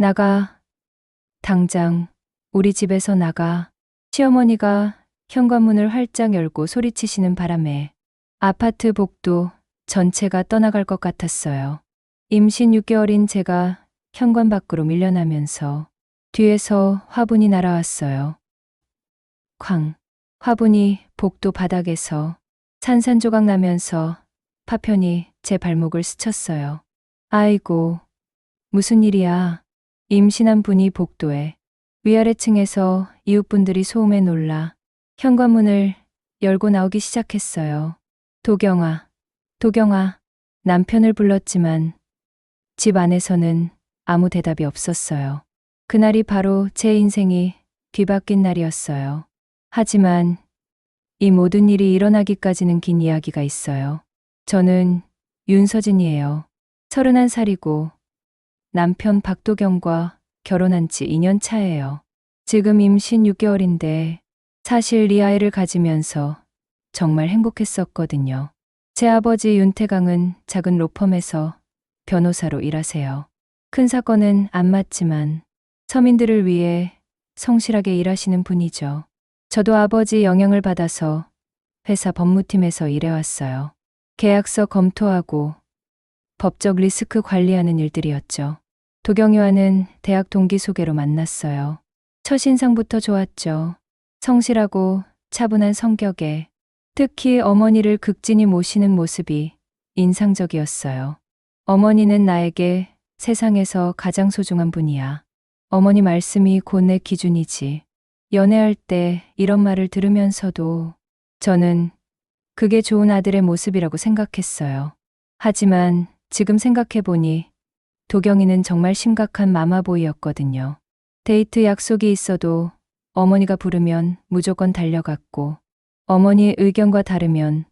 나가. 당장 우리 집에서 나가. 시어머니가 현관문을 활짝 열고 소리치시는 바람에 아파트 복도 전체가 떠나갈 것 같았어요. 임신 6개월인 제가 현관 밖으로 밀려나면서 뒤에서 화분이 날아왔어요. 쾅. 화분이 복도 바닥에서 산산조각 나면서 파편이 제 발목을 스쳤어요. 아이고, 무슨 일이야. 임신한 분이 복도에 위아래층에서 이웃분들이 소음에 놀라 현관문을 열고 나오기 시작했어요. 도경아, 도경아. 남편을 불렀지만 집 안에서는 아무 대답이 없었어요. 그날이 바로 제 인생이 뒤바뀐 날이었어요. 하지만 이 모든 일이 일어나기까지는 긴 이야기가 있어요. 저는 윤서진이에요. 31살이고 남편 박도경과 결혼한 지 2년 차예요. 지금 임신 6개월인데 사실 이 아이를 가지면서 정말 행복했었거든요. 제 아버지 윤태강은 작은 로펌에서 변호사로 일하세요. 큰 사건은 안 맡지만 서민들을 위해 성실하게 일하시는 분이죠. 저도 아버지 영향을 받아서 회사 법무팀에서 일해왔어요. 계약서 검토하고 법적 리스크 관리하는 일들이었죠. 도경이와는 대학 동기 소개로 만났어요. 첫인상부터 좋았죠. 성실하고 차분한 성격에 특히 어머니를 극진히 모시는 모습이 인상적이었어요. 어머니는 나에게 세상에서 가장 소중한 분이야. 어머니 말씀이 곧 내 기준이지. 연애할 때 이런 말을 들으면서도 저는 그게 좋은 아들의 모습이라고 생각했어요. 하지만 지금 생각해보니 도경이는 정말 심각한 마마보이였거든요. 데이트 약속이 있어도 어머니가 부르면 무조건 달려갔고 어머니의 의견과 다르면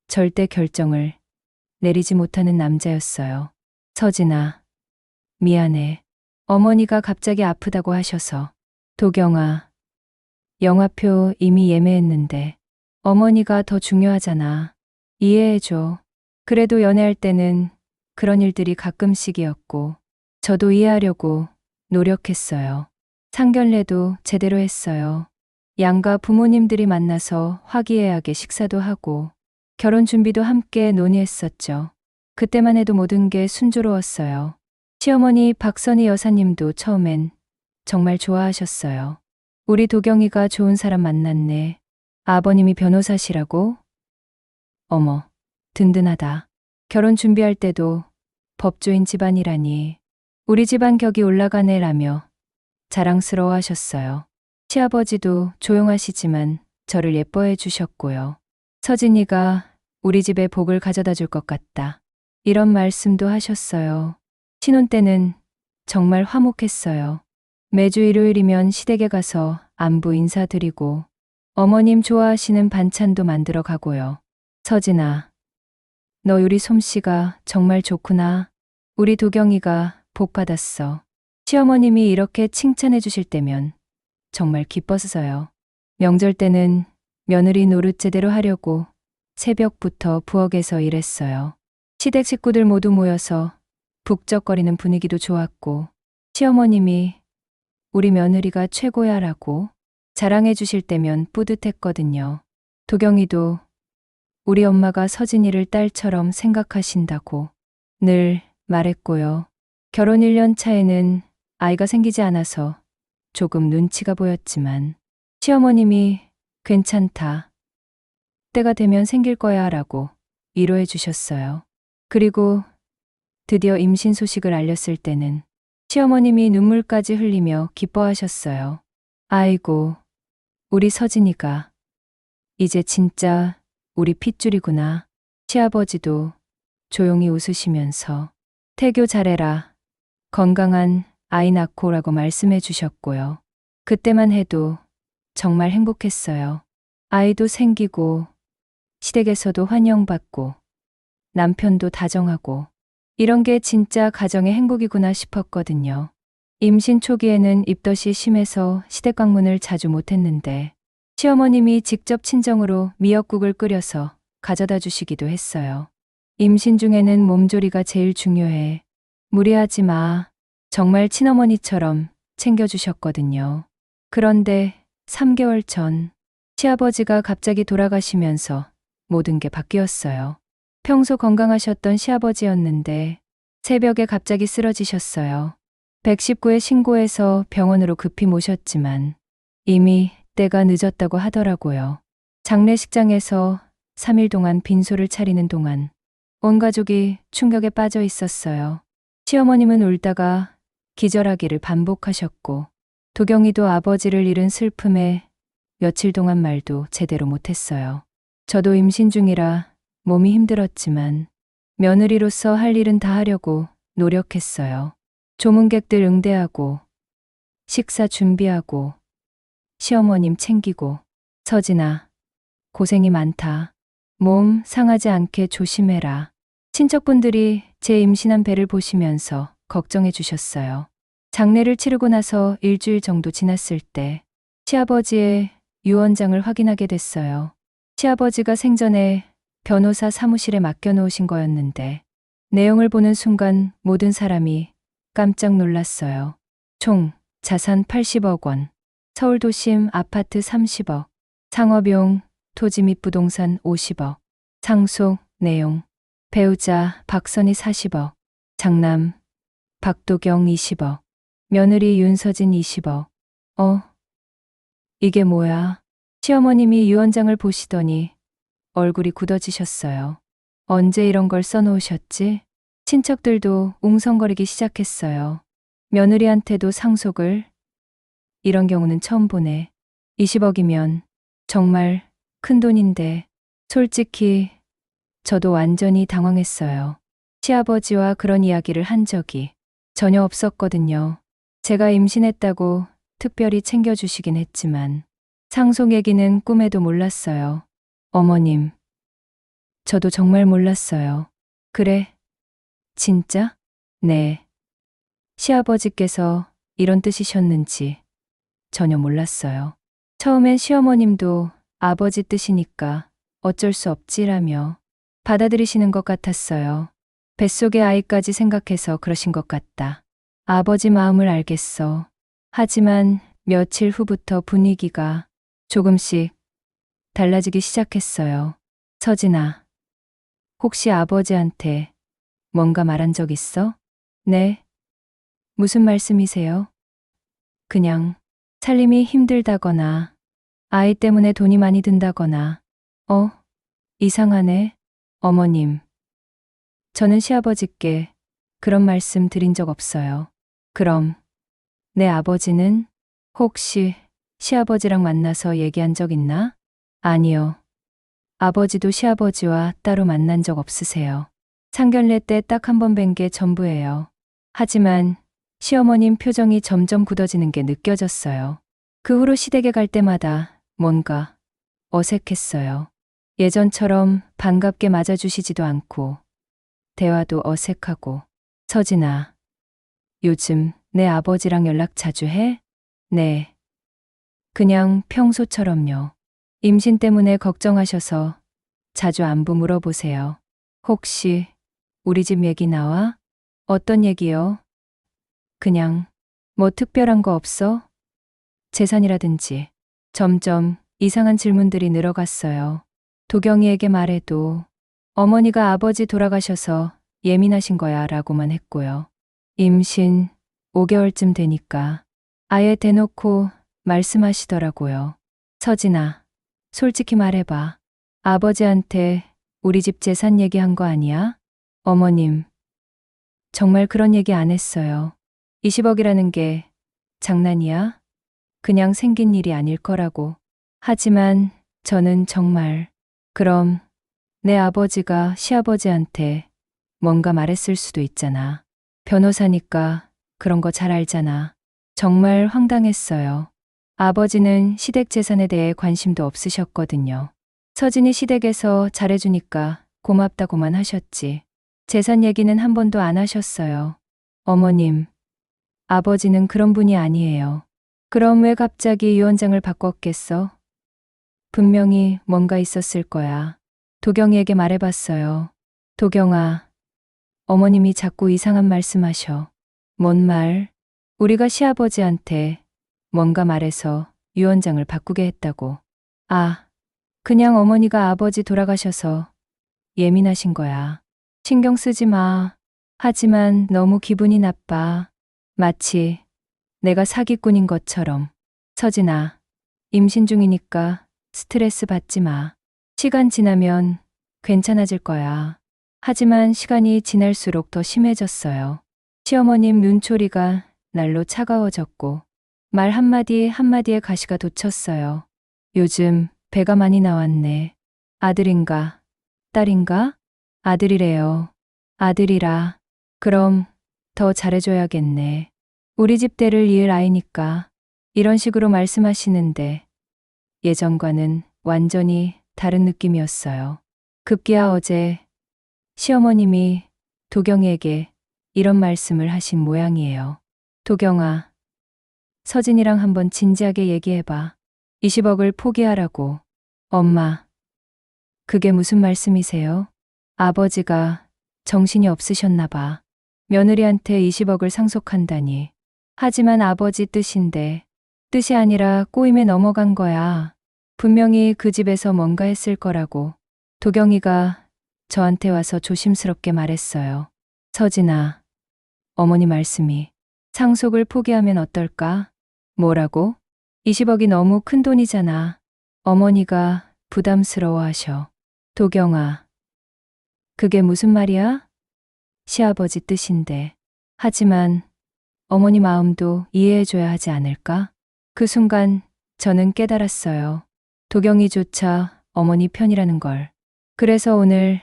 절대 결정을 내리지 못하는 남자였어요. 서진아, 미안해. 어머니가 갑자기 아프다고 하셔서. 도경아, 영화표 이미 예매했는데 어머니가 더 중요하잖아. 이해해줘. 그래도 연애할 때는 그런 일들이 가끔씩이었고 저도 이해하려고 노력했어요. 상견례도 제대로 했어요. 양가 부모님들이 만나서 화기애애하게 식사도 하고 결혼 준비도 함께 논의했었죠. 그때만 해도 모든 게 순조로웠어요. 시어머니 박선희 여사님도 처음엔 정말 좋아하셨어요. 우리 도경이가 좋은 사람 만났네. 아버님이 변호사시라고? 어머, 든든하다. 결혼 준비할 때도 법조인 집안이라니. 우리 집안 격이 올라가네라며 자랑스러워 하셨어요. 시아버지도 조용하시지만 저를 예뻐해 주셨고요. 서진이가 우리 집에 복을 가져다 줄 것 같다. 이런 말씀도 하셨어요. 신혼 때는 정말 화목했어요. 매주 일요일이면 시댁에 가서 안부 인사드리고 어머님 좋아하시는 반찬도 만들어 가고요. 서진아, 너 요리 솜씨가 정말 좋구나. 우리 도경이가 복 받았어. 시어머님이 이렇게 칭찬해 주실 때면 정말 기뻤어요. 명절 때는 며느리 노릇 제대로 하려고 새벽부터 부엌에서 일했어요. 시댁 식구들 모두 모여서 북적거리는 분위기도 좋았고 시어머님이 우리 며느리가 최고야라고 자랑해 주실 때면 뿌듯했거든요. 도경이도 우리 엄마가 서진이를 딸처럼 생각하신다고 늘 말했고요. 결혼 1년 차에는 아이가 생기지 않아서 조금 눈치가 보였지만 시어머님이 괜찮다. 때가 되면 생길 거야 라고 위로해 주셨어요. 그리고 드디어 임신 소식을 알렸을 때는 시어머님이 눈물까지 흘리며 기뻐하셨어요. 아이고, 우리 서진이가 이제 진짜 우리 핏줄이구나. 시아버지도 조용히 웃으시면서 태교 잘해라. 건강한 아이 낳고라고 말씀해 주셨고요. 그때만 해도 정말 행복했어요. 아이도 생기고 시댁에서도 환영받고 남편도 다정하고 이런 게 진짜 가정의 행복이구나 싶었거든요. 임신 초기에는 입덧이 심해서 시댁 방문을 자주 못했는데 시어머님이 직접 친정으로 미역국을 끓여서 가져다 주시기도 했어요. 임신 중에는 몸조리가 제일 중요해. 무리하지 마. 정말 친어머니처럼 챙겨주셨거든요. 그런데 3개월 전 시아버지가 갑자기 돌아가시면서 모든 게 바뀌었어요. 평소 건강하셨던 시아버지였는데 새벽에 갑자기 쓰러지셨어요. 119에 신고해서 병원으로 급히 모셨지만 이미 때가 늦었다고 하더라고요. 장례식장에서 3일 동안 빈소를 차리는 동안 온 가족이 충격에 빠져 있었어요. 시어머님은 울다가 기절하기를 반복하셨고 도경이도 아버지를 잃은 슬픔에 며칠 동안 말도 제대로 못했어요. 저도 임신 중이라 몸이 힘들었지만 며느리로서 할 일은 다 하려고 노력했어요. 조문객들 응대하고 식사 준비하고 시어머님 챙기고 서진아, 고생이 많다. 몸 상하지 않게 조심해라. 친척분들이 제 임신한 배를 보시면서 걱정해 주셨어요. 장례를 치르고 나서 일주일 정도 지났을 때 시아버지의 유언장을 확인하게 됐어요. 시아버지가 생전에 변호사 사무실에 맡겨놓으신 거였는데 내용을 보는 순간 모든 사람이 깜짝 놀랐어요. 총 자산 80억 원, 서울도심 아파트 30억, 상업용 토지 및 부동산 50억, 상속 내용, 배우자 박선희 40억, 장남 박도경 20억, 며느리 윤서진 20억. 이게 뭐야? 시어머님이 유언장을 보시더니 얼굴이 굳어지셨어요. 언제 이런 걸 써놓으셨지? 친척들도 웅성거리기 시작했어요. 며느리한테도 상속을? 이런 경우는 처음 보네. 20억이면 정말 큰 돈인데 솔직히 저도 완전히 당황했어요. 시아버지와 그런 이야기를 한 적이 전혀 없었거든요. 제가 임신했다고 특별히 챙겨주시긴 했지만 상속 얘기는 꿈에도 몰랐어요. 어머님, 저도 정말 몰랐어요. 그래? 진짜? 네. 시아버지께서 이런 뜻이셨는지 전혀 몰랐어요. 처음엔 시어머님도 아버지 뜻이니까 어쩔 수 없지라며 받아들이시는 것 같았어요. 뱃속의 아이까지 생각해서 그러신 것 같다. 아버지 마음을 알겠어. 하지만 며칠 후부터 분위기가 조금씩 달라지기 시작했어요. 서진아, 혹시 아버지한테 뭔가 말한 적 있어? 네. 무슨 말씀이세요? 그냥 살림이 힘들다거나 아이 때문에 돈이 많이 든다거나. 이상하네. 어머님, 저는 시아버지께 그런 말씀 드린 적 없어요. 그럼 내 아버지는 혹시 시아버지랑 만나서 얘기한 적 있나? 아니요. 아버지도 시아버지와 따로 만난 적 없으세요. 상견례 때 딱 한 번 뵌 게 전부예요. 하지만 시어머님 표정이 점점 굳어지는 게 느껴졌어요. 그 후로 시댁에 갈 때마다 뭔가 어색했어요. 예전처럼 반갑게 맞아주시지도 않고 대화도 어색하고. 서진아, 요즘 내 아버지랑 연락 자주 해? 네. 그냥 평소처럼요. 임신 때문에 걱정하셔서 자주 안부 물어보세요. 혹시 우리 집 얘기 나와? 어떤 얘기요? 그냥 뭐 특별한 거 없어? 재산이라든지. 점점 이상한 질문들이 늘어갔어요. 도경이에게 말해도 어머니가 아버지 돌아가셔서 예민하신 거야 라고만 했고요. 임신 5개월쯤 되니까 아예 대놓고 말씀하시더라고요. 서진아, 솔직히 말해봐. 아버지한테 우리 집 재산 얘기한 거 아니야? 어머님, 정말 그런 얘기 안 했어요. 20억이라는 게 장난이야? 그냥 생긴 일이 아닐 거라고. 하지만 저는 정말. 그럼 내 아버지가 시아버지한테 뭔가 말했을 수도 있잖아. 변호사니까 그런 거 잘 알잖아. 정말 황당했어요. 아버지는 시댁 재산에 대해 관심도 없으셨거든요. 서진이 시댁에서 잘해주니까 고맙다고만 하셨지. 재산 얘기는 한 번도 안 하셨어요. 어머님, 아버지는 그런 분이 아니에요. 그럼 왜 갑자기 유언장을 바꿨겠어? 분명히 뭔가 있었을 거야. 도경이에게 말해봤어요. 도경아, 어머님이 자꾸 이상한 말씀하셔. 뭔 말? 우리가 시아버지한테 뭔가 말해서 유언장을 바꾸게 했다고. 아, 그냥 어머니가 아버지 돌아가셔서 예민하신 거야. 신경 쓰지 마. 하지만 너무 기분이 나빠. 마치 내가 사기꾼인 것처럼. 서진아, 임신 중이니까 스트레스 받지 마. 시간 지나면 괜찮아질 거야. 하지만 시간이 지날수록 더 심해졌어요. 시어머님 눈초리가 날로 차가워졌고 말 한마디 한마디에 가시가 돋쳤어요. 요즘 배가 많이 나왔네. 아들인가? 딸인가? 아들이래요. 아들이라. 그럼 더 잘해줘야겠네. 우리 집 대를 이을 아이니까. 이런 식으로 말씀하시는데 예전과는 완전히 다른 느낌이었어요. 급기야 어제 시어머님이 도경이에게 이런 말씀을 하신 모양이에요. 도경아, 서진이랑 한번 진지하게 얘기해봐. 20억을 포기하라고. 엄마, 그게 무슨 말씀이세요? 아버지가 정신이 없으셨나 봐. 며느리한테 20억을 상속한다니. 하지만 아버지 뜻인데 뜻이 아니라 꼬임에 넘어간 거야. 분명히 그 집에서 뭔가 했을 거라고. 도경이가 저한테 와서 조심스럽게 말했어요. 서진아, 어머니 말씀이 상속을 포기하면 어떨까? 뭐라고? 20억이 너무 큰 돈이잖아. 어머니가 부담스러워하셔. 도경아, 그게 무슨 말이야? 시아버지 뜻인데. 하지만 어머니 마음도 이해해줘야 하지 않을까? 그 순간 저는 깨달았어요. 도경이조차 어머니 편이라는 걸. 그래서 오늘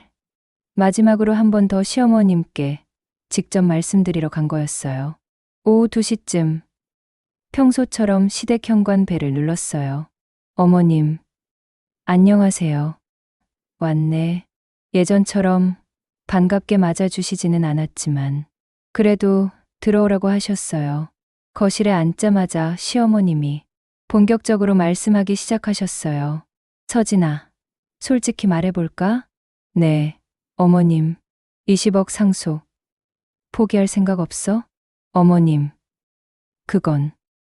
마지막으로 한 번 더 시어머님께 직접 말씀드리러 간 거였어요. 오후 2시쯤 평소처럼 시댁 현관 벨을 눌렀어요. 어머님, 안녕하세요. 왔네. 예전처럼 반갑게 맞아주시지는 않았지만 그래도 들어오라고 하셨어요. 거실에 앉자마자 시어머님이 본격적으로 말씀하기 시작하셨어요. 서진아, 솔직히 말해볼까? 네, 어머님. 20억 상속. 포기할 생각 없어? 어머님. 그건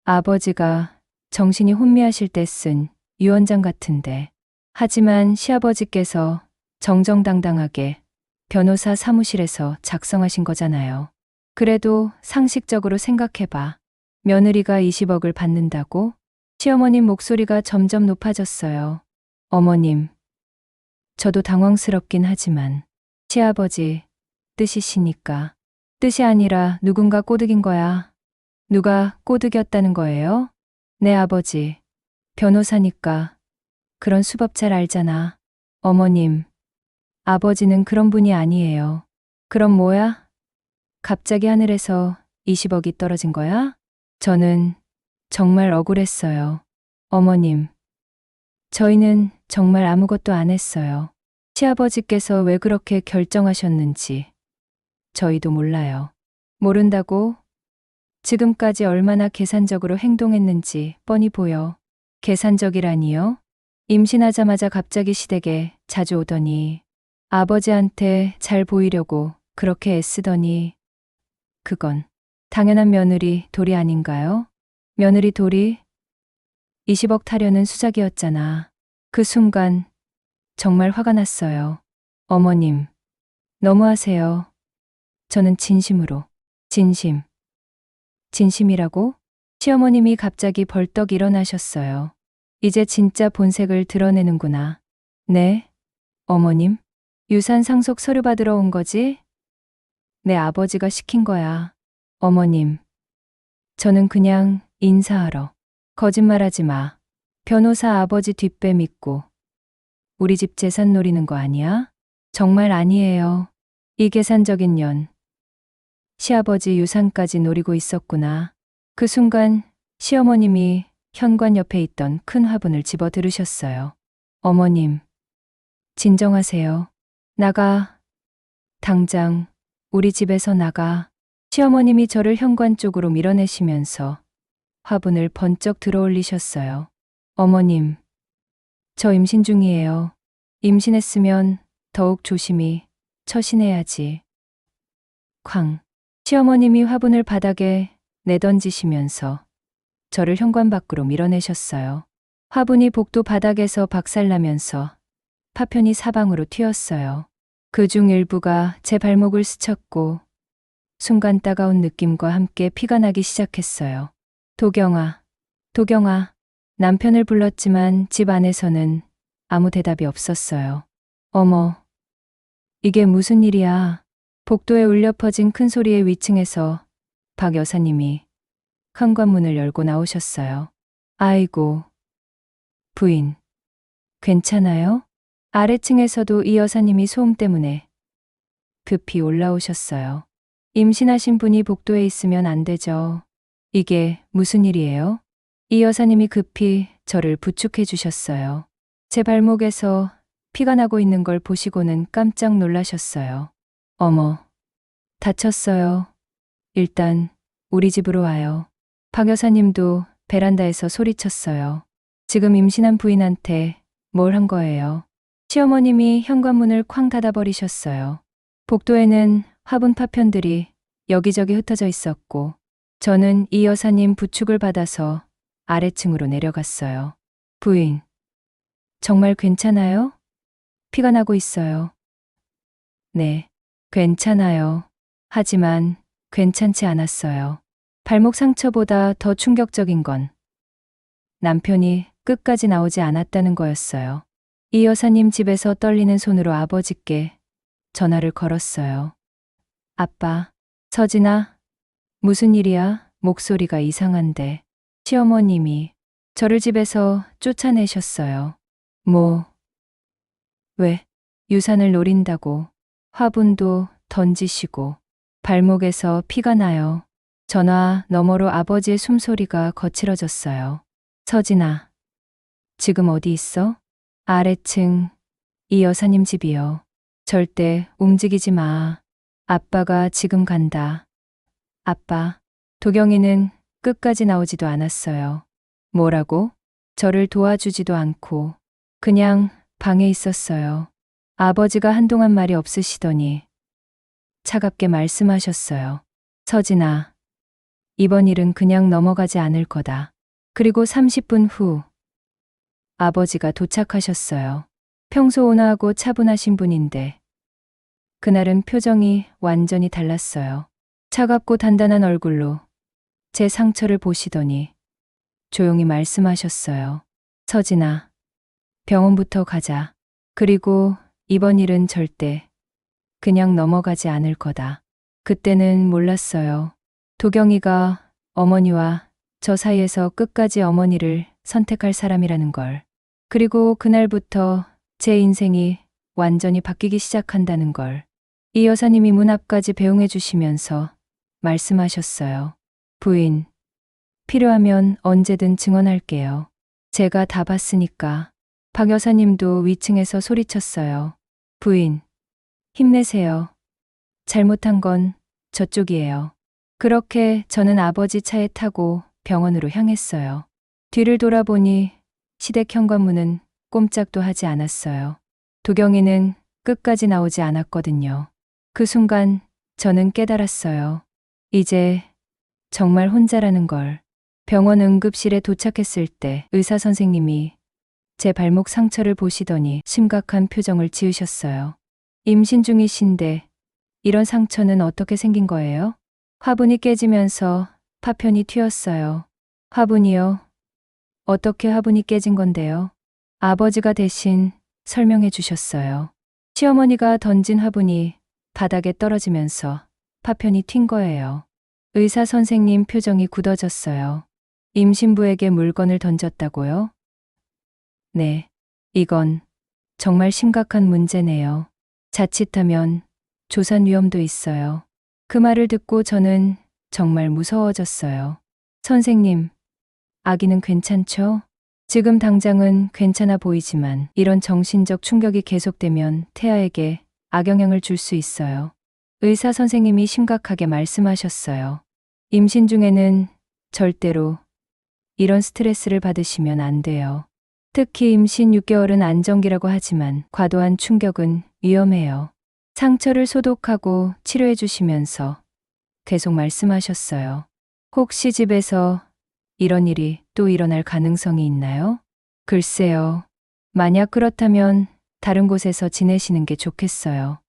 아버지가 정신이 혼미하실 때 쓴 유언장 같은데. 하지만 시아버지께서 정정당당하게 변호사 사무실에서 작성하신 거잖아요. 그래도 상식적으로 생각해봐. 며느리가 20억을 받는다고? 시어머님 목소리가 점점 높아졌어요. 어머님, 저도 당황스럽긴 하지만 시아버지 뜻이시니까. 뜻이 아니라 누군가 꼬드긴 거야. 누가 꼬드겼다는 거예요? 내 아버지, 변호사니까 그런 수법 잘 알잖아. 어머님, 아버지는 그런 분이 아니에요. 그럼 뭐야? 갑자기 하늘에서 20억이 떨어진 거야? 저는 정말 억울했어요. 어머님, 저희는 정말 아무것도 안 했어요. 시아버지께서 왜 그렇게 결정하셨는지 저희도 몰라요. 모른다고? 지금까지 얼마나 계산적으로 행동했는지 뻔히 보여. 계산적이라니요? 임신하자마자 갑자기 시댁에 자주 오더니 아버지한테 잘 보이려고 그렇게 애쓰더니 그건 당연한 며느리 도리 아닌가요? 며느리 도리? 20억 타려는 수작이었잖아. 그 순간 정말 화가 났어요. 어머님, 너무하세요. 저는 진심으로, 진심이라고? 시어머님이 갑자기 벌떡 일어나셨어요. 이제 진짜 본색을 드러내는구나. 네, 어머님? 유산 상속 서류 받으러 온 거지? 내 아버지가 시킨 거야. 어머님, 저는 그냥 인사하러. 거짓말하지 마. 변호사 아버지 뒷배 믿고 우리 집 재산 노리는 거 아니야? 정말 아니에요. 이 계산적인 년. 시아버지 유산까지 노리고 있었구나. 그 순간 시어머님이 현관 옆에 있던 큰 화분을 집어 들으셨어요. 어머님, 진정하세요. 나가. 당장 우리 집에서 나가. 시어머님이 저를 현관 쪽으로 밀어내시면서 화분을 번쩍 들어올리셨어요. 어머님, 저 임신 중이에요. 임신했으면 더욱 조심히 처신해야지. 쾅. 시어머님이 화분을 바닥에 내던지시면서 저를 현관 밖으로 밀어내셨어요. 화분이 복도 바닥에서 박살나면서 파편이 사방으로 튀었어요. 그중 일부가 제 발목을 스쳤고 순간 따가운 느낌과 함께 피가 나기 시작했어요. 도경아, 도경아. 남편을 불렀지만 집 안에서는 아무 대답이 없었어요. 어머, 이게 무슨 일이야? 복도에 울려 퍼진 큰 소리에 위층에서 박 여사님이 현관문을 열고 나오셨어요. 아이고, 부인, 괜찮아요? 아래층에서도 이 여사님이 소음 때문에 급히 올라오셨어요. 임신하신 분이 복도에 있으면 안 되죠. 이게 무슨 일이에요? 이 여사님이 급히 저를 부축해 주셨어요. 제 발목에서 피가 나고 있는 걸 보시고는 깜짝 놀라셨어요. 어머, 다쳤어요. 일단 우리 집으로 와요. 박 여사님도 베란다에서 소리쳤어요. 지금 임신한 부인한테 뭘 한 거예요? 시어머님이 현관문을 쾅 닫아버리셨어요. 복도에는 화분 파편들이 여기저기 흩어져 있었고 저는 이 여사님 부축을 받아서 아래층으로 내려갔어요. 부인, 정말 괜찮아요? 피가 나고 있어요. 네, 괜찮아요. 하지만 괜찮지 않았어요. 발목 상처보다 더 충격적인 건 남편이 끝까지 나오지 않았다는 거였어요. 이 여사님 집에서 떨리는 손으로 아버지께 전화를 걸었어요. 아빠, 서진아, 무슨 일이야? 목소리가 이상한데. 시어머님이 저를 집에서 쫓아내셨어요. 왜? 유산을 노린다고 화분도 던지시고 발목에서 피가 나요. 전화 너머로 아버지의 숨소리가 거칠어졌어요. 서진아, 지금 어디 있어? 아래층, 이 여사님 집이요. 절대 움직이지 마. 아빠가 지금 간다. 아빠, 도경이는 끝까지 나오지도 않았어요. 뭐라고? 저를 도와주지도 않고 그냥 방에 있었어요. 아버지가 한동안 말이 없으시더니 차갑게 말씀하셨어요. 서진아, 이번 일은 그냥 넘어가지 않을 거다. 그리고 30분 후 아버지가 도착하셨어요. 평소 온화하고 차분하신 분인데 그날은 표정이 완전히 달랐어요. 차갑고 단단한 얼굴로 제 상처를 보시더니 조용히 말씀하셨어요. 서진아, 병원부터 가자. 그리고 이번 일은 절대 그냥 넘어가지 않을 거다. 그때는 몰랐어요. 도경이가 어머니와 저 사이에서 끝까지 어머니를 선택할 사람이라는 걸. 그리고 그날부터 제 인생이 완전히 바뀌기 시작한다는 걸. 이 여사님이 문 앞까지 배웅해 주시면서 말씀하셨어요. 부인, 필요하면 언제든 증언할게요. 제가 다 봤으니까. 박 여사님도 위층에서 소리쳤어요. 부인, 힘내세요. 잘못한 건 저쪽이에요. 그렇게 저는 아버지 차에 타고 병원으로 향했어요. 뒤를 돌아보니 시댁 현관문은 꼼짝도 하지 않았어요. 도경이는 끝까지 나오지 않았거든요. 그 순간 저는 깨달았어요. 이제 정말 혼자라는 걸. 병원 응급실에 도착했을 때 의사 선생님이 제 발목 상처를 보시더니 심각한 표정을 지으셨어요. 임신 중이신데 이런 상처는 어떻게 생긴 거예요? 화분이 깨지면서 파편이 튀었어요. 화분이요? 어떻게 화분이 깨진 건데요? 아버지가 대신 설명해 주셨어요. 시어머니가 던진 화분이 바닥에 떨어지면서 파편이 튄 거예요. 의사 선생님 표정이 굳어졌어요. 임신부에게 물건을 던졌다고요? 네, 이건 정말 심각한 문제네요. 자칫하면 조산 위험도 있어요. 그 말을 듣고 저는 정말 무서워졌어요. 선생님, 아기는 괜찮죠? 지금 당장은 괜찮아 보이지만 이런 정신적 충격이 계속되면 태아에게 악영향을 줄 수 있어요. 의사 선생님이 심각하게 말씀하셨어요. 임신 중에는 절대로 이런 스트레스를 받으시면 안 돼요. 특히 임신 6개월은 안정기라고 하지만 과도한 충격은 위험해요. 상처를 소독하고 치료해 주시면서 계속 말씀하셨어요. 혹시 집에서 이런 일이 또 일어날 가능성이 있나요? 글쎄요. 만약 그렇다면 다른 곳에서 지내시는 게 좋겠어요.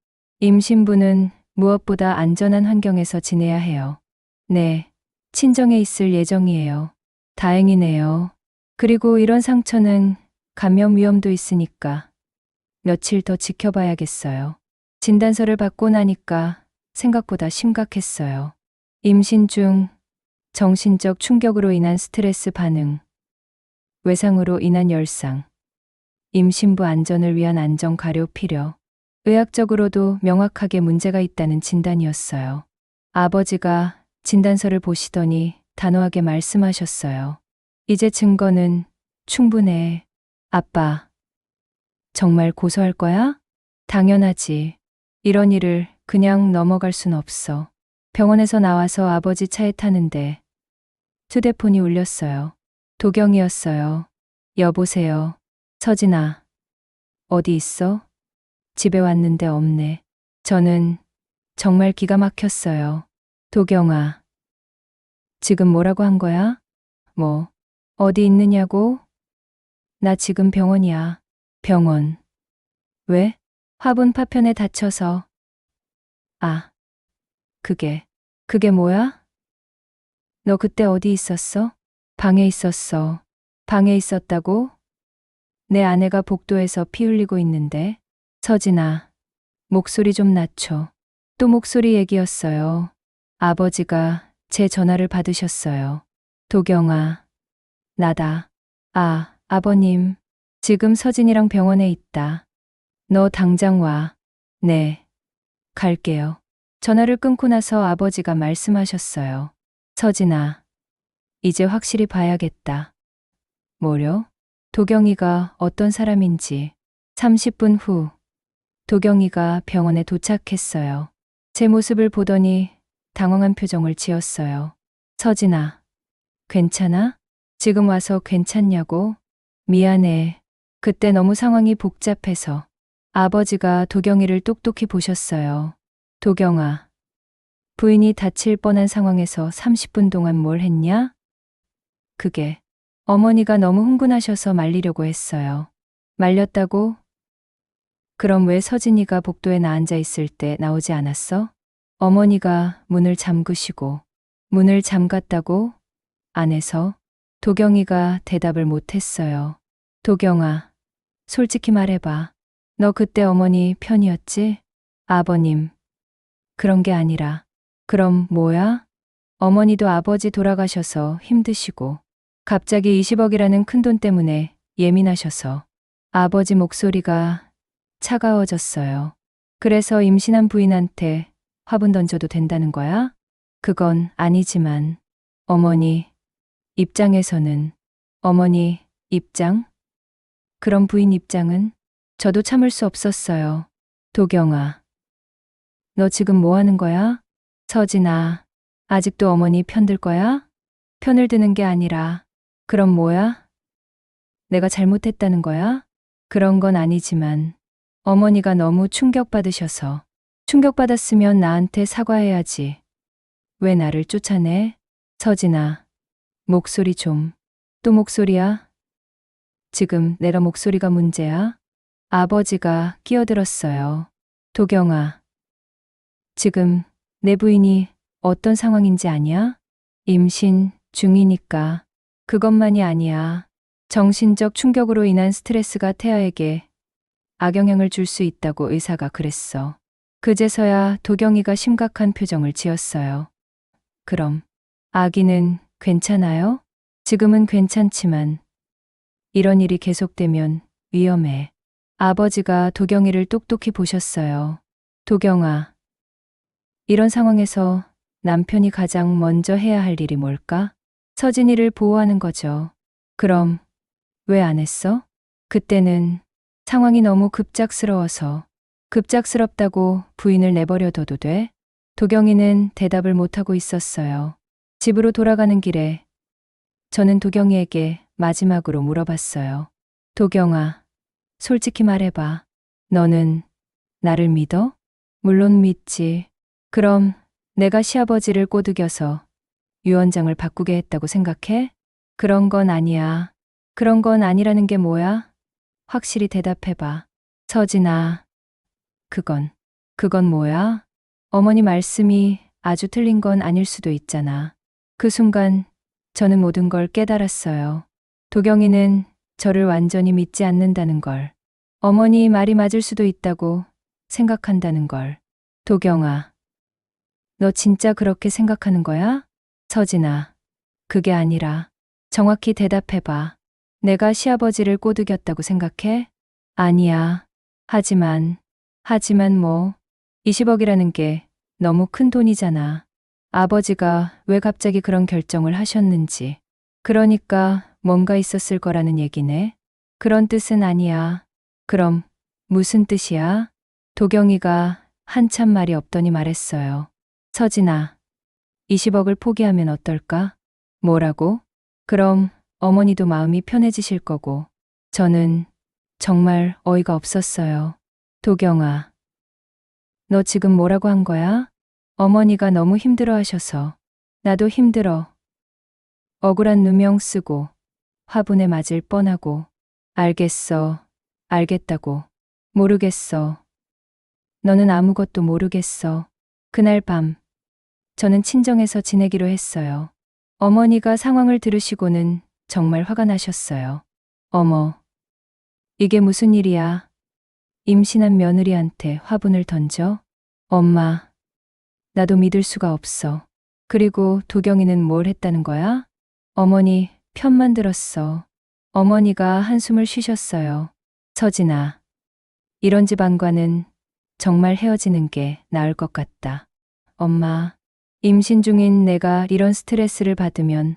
임신부는 무엇보다 안전한 환경에서 지내야 해요. 네, 친정에 있을 예정이에요. 다행이네요. 그리고 이런 상처는 감염 위험도 있으니까 며칠 더 지켜봐야겠어요. 진단서를 받고 나니까 생각보다 심각했어요. 임신 중 정신적 충격으로 인한 스트레스 반응, 외상으로 인한 열상, 임신부 안전을 위한 안전 가료 필요, 의학적으로도 명확하게 문제가 있다는 진단이었어요. 아버지가 진단서를 보시더니 단호하게 말씀하셨어요. 이제 증거는 충분해. 아빠, 정말 고소할 거야? 당연하지. 이런 일을 그냥 넘어갈 순 없어. 병원에서 나와서 아버지 차에 타는데 휴대폰이 울렸어요. 도경이었어요. 여보세요. 서진아, 어디 있어? 집에 왔는데 없네. 저는 정말 기가 막혔어요. 도경아, 지금 뭐라고 한 거야? 뭐, 어디 있느냐고? 나 지금 병원이야. 병원. 왜? 화분 파편에 다쳐서. 아, 그게 뭐야? 너 그때 어디 있었어? 방에 있었어. 방에 있었다고? 내 아내가 복도에서 피 흘리고 있는데. 서진아, 목소리 좀 낮춰. 또 목소리 얘기였어요. 아버지가 제 전화를 받으셨어요. 도경아, 나다. 아, 아버님. 지금 서진이랑 병원에 있다. 너 당장 와. 네, 갈게요. 전화를 끊고 나서 아버지가 말씀하셨어요. 서진아, 이제 확실히 봐야겠다. 뭐려? 도경이가 어떤 사람인지. 30분 후, 도경이가 병원에 도착했어요. 제 모습을 보더니 당황한 표정을 지었어요. 서진아, 괜찮아? 지금 와서 괜찮냐고? 미안해. 그때 너무 상황이 복잡해서. 아버지가 도경이를 똑똑히 보셨어요. 도경아, 부인이 다칠 뻔한 상황에서 30분 동안 뭘 했냐? 그게 어머니가 너무 흥분하셔서 말리려고 했어요. 말렸다고? 그럼 왜 서진이가 복도에 나 앉아 있을 때 나오지 않았어? 어머니가 문을 잠그시고 문을 잠갔다고? 안에서? 도경이가 대답을 못했어요. 도경아, 솔직히 말해봐. 너 그때 어머니 편이었지? 아버님, 그런 게 아니라. 그럼 뭐야? 어머니도 아버지 돌아가셔서 힘드시고 갑자기 20억이라는 큰돈 때문에 예민하셔서 아버지 목소리가 차가워졌어요. 그래서 임신한 부인한테 화분 던져도 된다는 거야? 그건 아니지만 어머니 입장에서는. 어머니 입장? 그럼 부인 입장은? 저도 참을 수 없었어요. 도경아, 너 지금 뭐 하는 거야? 서진아, 아직도 어머니 편들 거야? 편을 드는 게 아니라. 그럼 뭐야? 내가 잘못했다는 거야? 그런 건 아니지만 어머니가 너무 충격받으셔서. 충격받았으면 나한테 사과해야지. 왜 나를 쫓아내? 서진아, 목소리 좀. 또 목소리야? 지금 내가 목소리가 문제야? 아버지가 끼어들었어요. 도경아, 지금 내 부인이 어떤 상황인지 아냐? 임신 중이니까. 그것만이 아니야. 정신적 충격으로 인한 스트레스가 태아에게 악영향을 줄 수 있다고 의사가 그랬어. 그제서야 도경이가 심각한 표정을 지었어요. 그럼 아기는 괜찮아요? 지금은 괜찮지만 이런 일이 계속되면 위험해. 아버지가 도경이를 똑똑히 보셨어요. 도경아, 이런 상황에서 남편이 가장 먼저 해야 할 일이 뭘까? 서진이를 보호하는 거죠. 그럼 왜 안 했어? 그때는 상황이 너무 급작스러워서. 급작스럽다고 부인을 내버려둬도 돼? 도경이는 대답을 못하고 있었어요. 집으로 돌아가는 길에 저는 도경이에게 마지막으로 물어봤어요. 도경아, 솔직히 말해봐. 너는 나를 믿어? 물론 믿지. 그럼 내가 시아버지를 꼬드겨서 유언장을 바꾸게 했다고 생각해? 그런 건 아니야. 그런 건 아니라는 게 뭐야? 확실히 대답해봐. 서진아, 그건 뭐야? 어머니 말씀이 아주 틀린 건 아닐 수도 있잖아. 그 순간 저는 모든 걸 깨달았어요. 도경이는 저를 완전히 믿지 않는다는 걸. 어머니 말이 맞을 수도 있다고 생각한다는 걸. 도경아, 너 진짜 그렇게 생각하는 거야? 서진아, 그게 아니라 정확히 대답해봐. 내가 시아버지를 꼬드겼다고 생각해? 아니야. 하지만 뭐, 20억이라는 게 너무 큰 돈이잖아. 아버지가 왜 갑자기 그런 결정을 하셨는지. 그러니까 뭔가 있었을 거라는 얘기네. 그런 뜻은 아니야. 그럼 무슨 뜻이야? 도경이가 한참 말이 없더니 말했어요. 서진아, 20억을 포기하면 어떨까? 뭐라고? 그럼 어머니도 마음이 편해지실 거고. 저는 정말 어이가 없었어요. 도경아, 너 지금 뭐라고 한 거야? 어머니가 너무 힘들어 하셔서. 나도 힘들어. 억울한 누명 쓰고 화분에 맞을 뻔하고. 알겠어. 알겠다고. 모르겠어. 너는 아무것도 모르겠어. 그날 밤 저는 친정에서 지내기로 했어요. 어머니가 상황을 들으시고는 정말 화가 나셨어요. 어머, 이게 무슨 일이야? 임신한 며느리한테 화분을 던져? 엄마, 나도 믿을 수가 없어. 그리고 도경이는 뭘 했다는 거야? 어머니 편만 들었어. 어머니가 한숨을 쉬셨어요. 서진아, 이런 집안과는 정말 헤어지는 게 나을 것 같다. 엄마, 임신 중인 내가 이런 스트레스를 받으면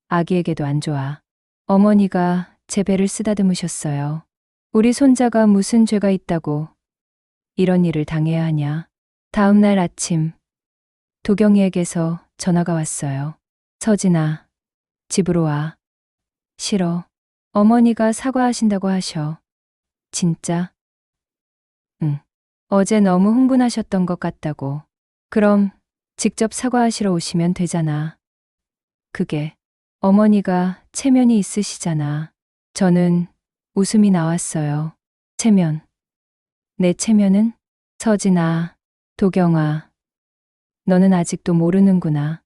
아기에게도 안 좋아. 어머니가 제 배를 쓰다듬으셨어요. 우리 손자가 무슨 죄가 있다고 이런 일을 당해야 하냐. 다음 날 아침 도경이에게서 전화가 왔어요. 서진아, 집으로 와. 싫어. 어머니가 사과하신다고 하셔. 진짜? 응. 어제 너무 흥분하셨던 것 같다고. 그럼 직접 사과하시러 오시면 되잖아. 그게 어머니가 체면이 있으시잖아. 저는 웃음이 나왔어요. 체면. 내 체면은? 서진아, 도경아, 너는 아직도 모르는구나.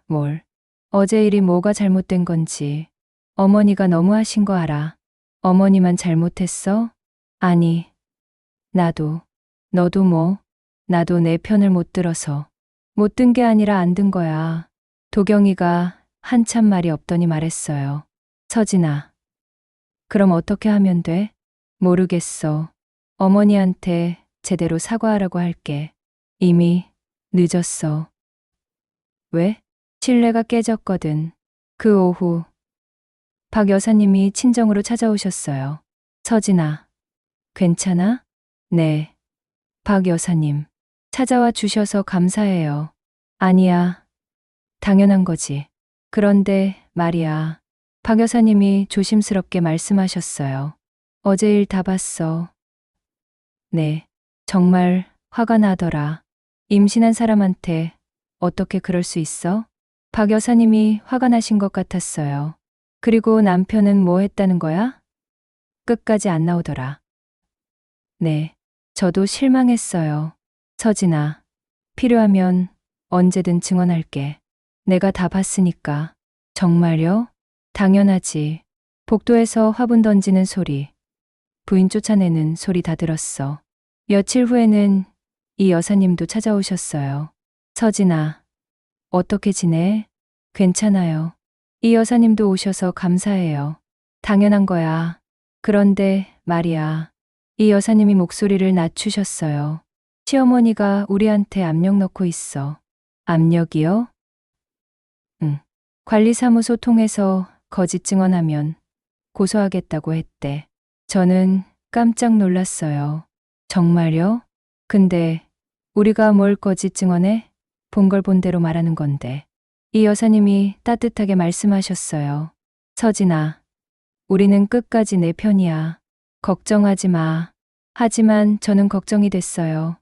뭘? 어제 일이 뭐가 잘못된 건지. 어머니가 너무 하신 거 알아. 어머니만 잘못했어? 아니, 나도. 너도 뭐? 나도 내 편을 못 들어서. 못 든 게 아니라 안 든 거야. 도경이가 한참 말이 없더니 말했어요. 서진아, 그럼 어떻게 하면 돼? 모르겠어. 어머니한테 제대로 사과하라고 할게. 이미 늦었어. 왜? 신뢰가 깨졌거든. 그 오후 박 여사님이 친정으로 찾아오셨어요. 서진아, 괜찮아? 네. 박 여사님, 찾아와 주셔서 감사해요. 아니야, 당연한 거지. 그런데 말이야, 박 여사님이 조심스럽게 말씀하셨어요. 어제 일 다 봤어. 네, 정말 화가 나더라. 임신한 사람한테 어떻게 그럴 수 있어? 박 여사님이 화가 나신 것 같았어요. 그리고 남편은 뭐 했다는 거야? 끝까지 안 나오더라. 네, 저도 실망했어요. 서진아, 필요하면 언제든 증언할게. 내가 다 봤으니까. 정말요? 당연하지. 복도에서 화분 던지는 소리, 부인 쫓아내는 소리 다 들었어. 며칠 후에는 이 여사님도 찾아오셨어요. 서진아, 어떻게 지내? 괜찮아요. 이 여사님도 오셔서 감사해요. 당연한 거야. 그런데 말이야, 이 여사님이 목소리를 낮추셨어요. 시어머니가 우리한테 압력 넣고 있어. 압력이요? 응. 관리사무소 통해서 거짓 증언하면 고소하겠다고 했대. 저는 깜짝 놀랐어요. 정말요? 근데 우리가 뭘 거짓 증언해? 본 걸 본 대로 말하는 건데. 이 여사님이 따뜻하게 말씀하셨어요. 서진아, 우리는 끝까지 내 편이야. 걱정하지 마. 하지만 저는 걱정이 됐어요.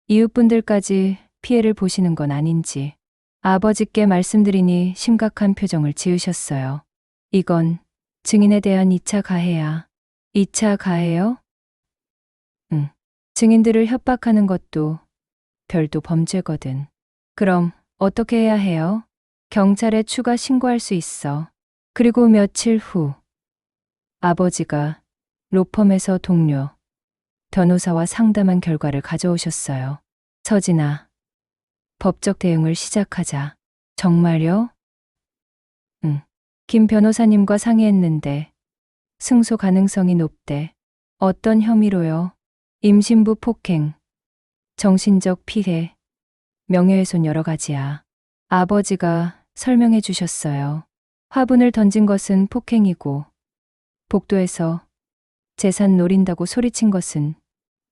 이웃분들까지 피해를 보시는 건 아닌지. 아버지께 말씀드리니 심각한 표정을 지으셨어요. 이건 증인에 대한 2차 가해야. 2차 가해요? 응. 증인들을 협박하는 것도 별도 범죄거든. 그럼 어떻게 해야 해요? 경찰에 추가 신고할 수 있어. 그리고 며칠 후 아버지가 로펌에서 동료, 변호사와 상담한 결과를 가져오셨어요. 서진아, 법적 대응을 시작하자. 정말요? 응. 김 변호사님과 상의했는데 승소 가능성이 높대. 어떤 혐의로요? 임신부 폭행, 정신적 피해, 명예훼손 여러 가지야. 아버지가 설명해 주셨어요. 화분을 던진 것은 폭행이고 복도에서 재산 노린다고 소리친 것은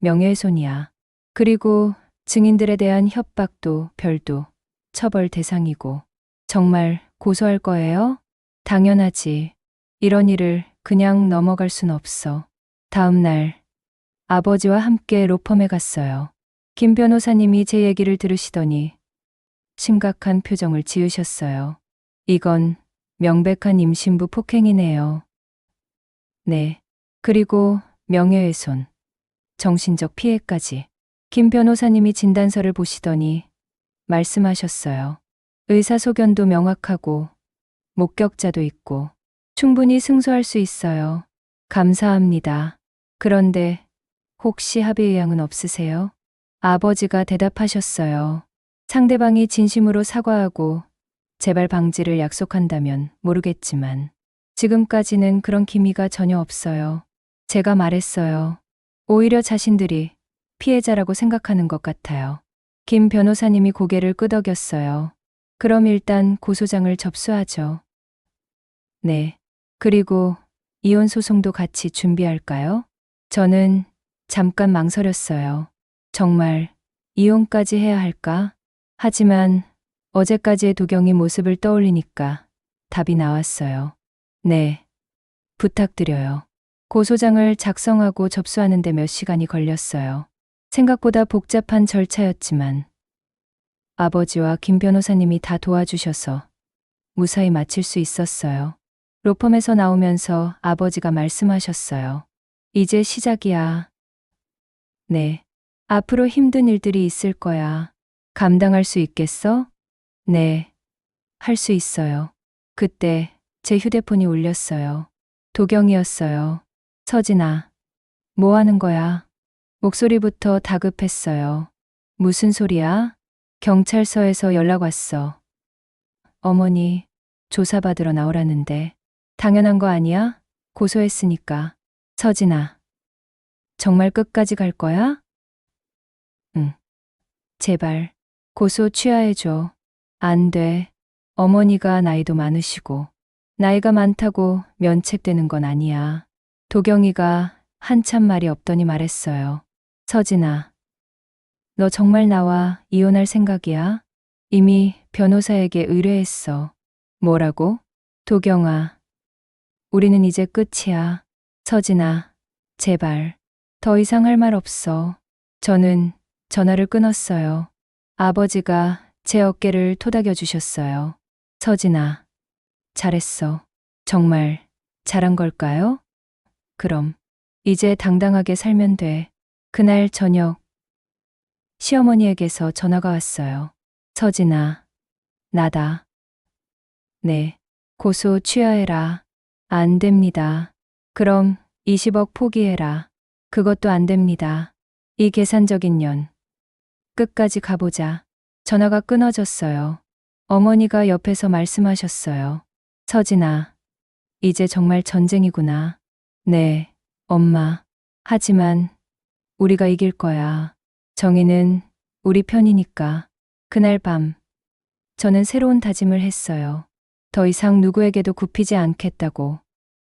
명예훼손이야. 그리고 증인들에 대한 협박도 별도 처벌 대상이고. 정말 고소할 거예요? 당연하지. 이런 일을 그냥 넘어갈 순 없어. 다음 날 아버지와 함께 로펌에 갔어요. 김 변호사님이 제 얘기를 들으시더니 심각한 표정을 지으셨어요. 이건 명백한 임신부 폭행이네요. 네. 그리고 명예훼손, 정신적 피해까지. 김 변호사님이 진단서를 보시더니 말씀하셨어요. 의사소견도 명확하고 목격자도 있고 충분히 승소할 수 있어요. 감사합니다. 그런데 혹시 합의 의향은 없으세요? 아버지가 대답하셨어요. 상대방이 진심으로 사과하고 재발 방지를 약속한다면 모르겠지만 지금까지는 그런 기미가 전혀 없어요. 제가 말했어요. 오히려 자신들이 피해자라고 생각하는 것 같아요. 김 변호사님이 고개를 끄덕였어요. 그럼 일단 고소장을 접수하죠. 네. 그리고 이혼 소송도 같이 준비할까요? 저는 잠깐 망설였어요. 정말 이혼까지 해야 할까? 하지만 어제까지의 도경이 모습을 떠올리니까 답이 나왔어요. 네. 부탁드려요. 고소장을 작성하고 접수하는데 몇 시간이 걸렸어요. 생각보다 복잡한 절차였지만 아버지와 김 변호사님이 다 도와주셔서 무사히 마칠 수 있었어요. 로펌에서 나오면서 아버지가 말씀하셨어요. 이제 시작이야. 네. 앞으로 힘든 일들이 있을 거야. 감당할 수 있겠어? 네. 할 수 있어요. 그때 제 휴대폰이 울렸어요. 도경이었어요. 서진아, 뭐 하는 거야? 목소리부터 다급했어요. 무슨 소리야? 경찰서에서 연락 왔어. 어머니, 조사받으러 나오라는데. 당연한 거 아니야? 고소했으니까. 서진아, 정말 끝까지 갈 거야? 응. 제발, 고소 취하해줘. 안 돼. 어머니가 나이도 많으시고, 나이가 많다고 면책되는 건 아니야. 도경이가 한참 말이 없더니 말했어요. 서진아, 너 정말 나와 이혼할 생각이야? 이미 변호사에게 의뢰했어. 뭐라고? 도경아, 우리는 이제 끝이야. 서진아, 제발. 더 이상 할 말 없어. 저는 전화를 끊었어요. 아버지가 제 어깨를 토닥여 주셨어요. 서진아, 잘했어. 정말 잘한 걸까요? 그럼 이제 당당하게 살면 돼. 그날 저녁 시어머니에게서 전화가 왔어요. 서진아, 나다. 네, 고소 취하해라. 안 됩니다. 그럼 20억 포기해라. 그것도 안 됩니다. 이 계산적인 년. 끝까지 가보자. 전화가 끊어졌어요. 어머니가 옆에서 말씀하셨어요. 서진아, 이제 정말 전쟁이구나. 네, 엄마. 하지만 우리가 이길 거야. 정의는 우리 편이니까. 그날 밤, 저는 새로운 다짐을 했어요. 더 이상 누구에게도 굽히지 않겠다고.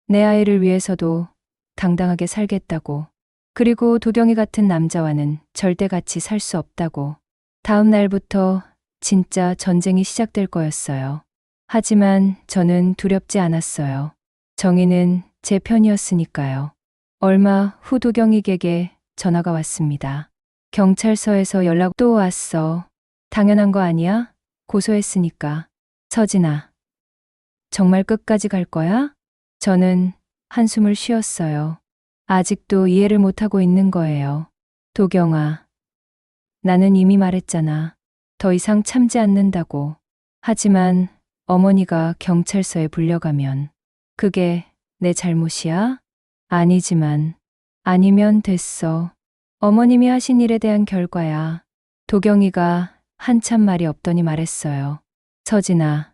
내 아이를 위해서도 당당하게 살겠다고. 그리고 도경이 같은 남자와는 절대 같이 살 수 없다고. 다음 날부터 진짜 전쟁이 시작될 거였어요. 하지만 저는 두렵지 않았어요. 정의는 제 편이었으니까요. 얼마 후 도경익에게 전화가 왔습니다. 경찰서에서 연락 또 왔어. 당연한 거 아니야? 고소했으니까. 서진아, 정말 끝까지 갈 거야? 저는 한숨을 쉬었어요. 아직도 이해를 못하고 있는 거예요. 도경아, 나는 이미 말했잖아. 더 이상 참지 않는다고. 하지만 어머니가 경찰서에 불려가면 그게 내 잘못이야? 아니지만, 아니면 됐어. 어머님이 하신 일에 대한 결과야. 도경이가 한참 말이 없더니 말했어요. 서진아,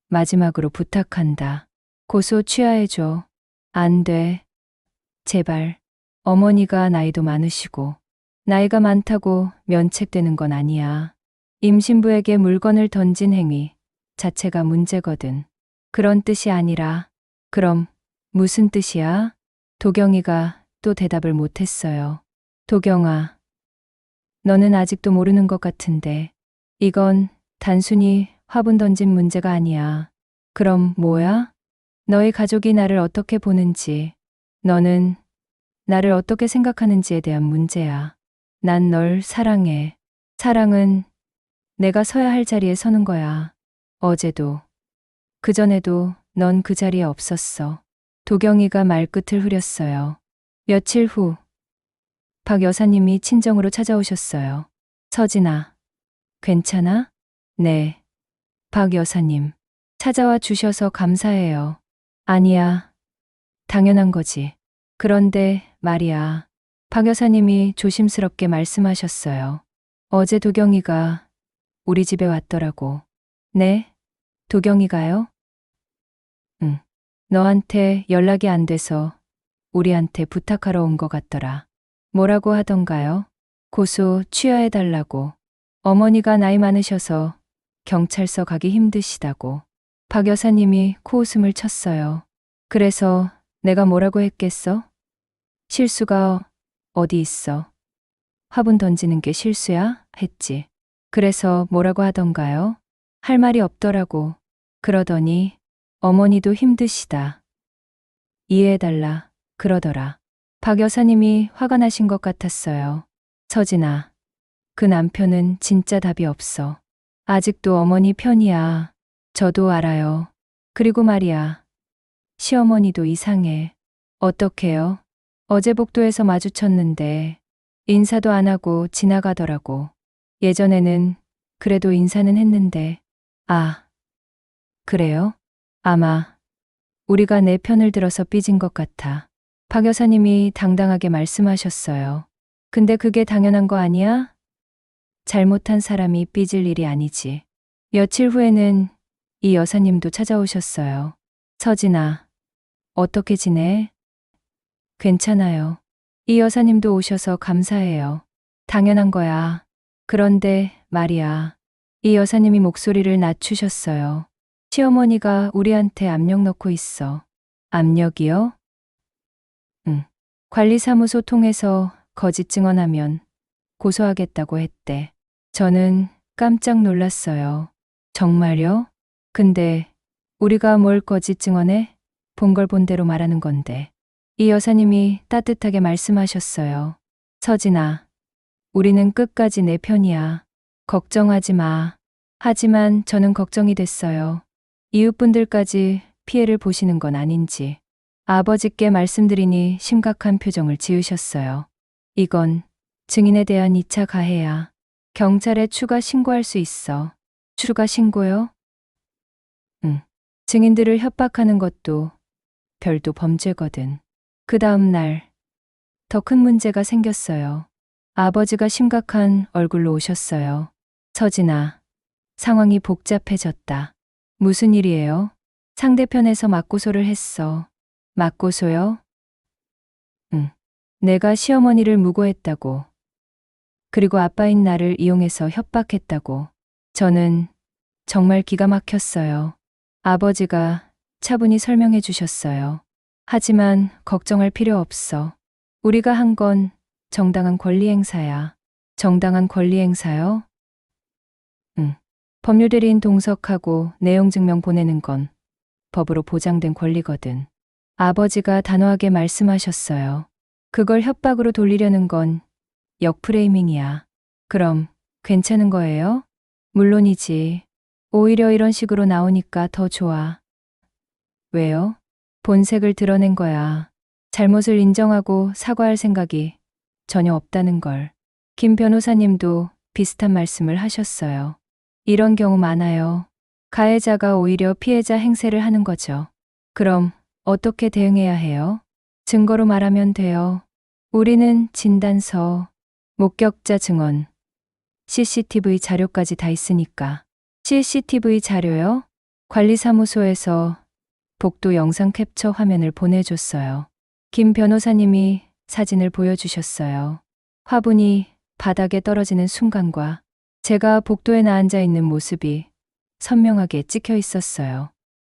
마지막으로 부탁한다. 고소 취하해줘. 안 돼. 제발. 어머니가 나이도 많으시고, 나이가 많다고 면책되는 건 아니야. 임신부에게 물건을 던진 행위 자체가 문제거든. 그런 뜻이 아니라, 그럼 무슨 뜻이야? 도경이가 또 대답을 못했어요. 도경아, 너는 아직도 모르는 것 같은데, 이건 단순히 화분 던진 문제가 아니야. 그럼 뭐야? 너희 가족이 나를 어떻게 보는지, 너는 나를 어떻게 생각하는지에 대한 문제야. 난 널 사랑해. 사랑은 내가 서야 할 자리에 서는 거야. 어제도, 그전에도 넌 그 자리에 없었어. 도경이가 말끝을 흐렸어요. 며칠 후, 박 여사님이 친정으로 찾아오셨어요. 서진아, 괜찮아? 네. 박 여사님, 찾아와 주셔서 감사해요. 아니야, 당연한 거지. 그런데 말이야. 박 여사님이 조심스럽게 말씀하셨어요. 어제 도경이가 우리 집에 왔더라고. 네? 도경이가요? 응. 너한테 연락이 안 돼서 우리한테 부탁하러 온 것 같더라. 뭐라고 하던가요? 고소 취하해달라고. 어머니가 나이 많으셔서 경찰서 가기 힘드시다고. 박 여사님이 코웃음을 쳤어요. 그래서 내가 뭐라고 했겠어? 실수가 어디 있어? 화분 던지는 게 실수야? 했지. 그래서 뭐라고 하던가요? 할 말이 없더라고. 그러더니 어머니도 힘드시다. 이해해달라. 그러더라. 박 여사님이 화가 나신 것 같았어요. 서진아, 그 남편은 진짜 답이 없어. 아직도 어머니 편이야. 저도 알아요. 그리고 말이야. 시어머니도 이상해. 어떡해요? 어제 복도에서 마주쳤는데 인사도 안 하고 지나가더라고. 예전에는 그래도 인사는 했는데. 아, 그래요? 아마 우리가 내 편을 들어서 삐진 것 같아. 박 여사님이 당당하게 말씀하셨어요. 근데 그게 당연한 거 아니야? 잘못한 사람이 삐질 일이 아니지. 며칠 후에는 이 여사님도 찾아오셨어요. 서진아, 어떻게 지내? 괜찮아요. 이 여사님도 오셔서 감사해요. 당연한 거야. 그런데 말이야. 이 여사님이 목소리를 낮추셨어요. 시어머니가 우리한테 압력 넣고 있어. 압력이요? 응. 관리사무소 통해서 거짓 증언하면 고소하겠다고 했대. 저는 깜짝 놀랐어요. 정말요? 근데 우리가 뭘 거짓 증언해? 본 걸 본 대로 말하는 건데. 이 여사님이 따뜻하게 말씀하셨어요. 서진아, 우리는 끝까지 내 편이야. 걱정하지 마. 하지만 저는 걱정이 됐어요. 이웃분들까지 피해를 보시는 건 아닌지. 아버지께 말씀드리니 심각한 표정을 지으셨어요. 이건 증인에 대한 2차 가해야. 경찰에 추가 신고할 수 있어. 추가 신고요? 응. 증인들을 협박하는 것도 별도 범죄거든. 그 다음 날, 더 큰 문제가 생겼어요. 아버지가 심각한 얼굴로 오셨어요. 서진아, 상황이 복잡해졌다. 무슨 일이에요? 상대편에서 맞고소를 했어. 맞고소요? 응. 내가 시어머니를 무고했다고. 그리고 아빠인 나를 이용해서 협박했다고. 저는 정말 기가 막혔어요. 아버지가 차분히 설명해 주셨어요. 하지만 걱정할 필요 없어. 우리가 한 건 정당한 권리 행사야. 정당한 권리 행사요? 응. 법률대리인 동석하고 내용 증명 보내는 건 법으로 보장된 권리거든. 아버지가 단호하게 말씀하셨어요. 그걸 협박으로 돌리려는 건 역프레이밍이야. 그럼 괜찮은 거예요? 물론이지. 오히려 이런 식으로 나오니까 더 좋아. 왜요? 본색을 드러낸 거야. 잘못을 인정하고 사과할 생각이 전혀 없다는 걸. 김 변호사님도 비슷한 말씀을 하셨어요. 이런 경우 많아요. 가해자가 오히려 피해자 행세를 하는 거죠. 그럼 어떻게 대응해야 해요? 증거로 말하면 돼요. 우리는 진단서, 목격자 증언, CCTV 자료까지 다 있으니까. CCTV 자료요? 관리사무소에서 복도 영상 캡처 화면을 보내줬어요. 김 변호사님이 사진을 보여주셨어요. 화분이 바닥에 떨어지는 순간과 제가 복도에 앉아 있는 모습이 선명하게 찍혀 있었어요.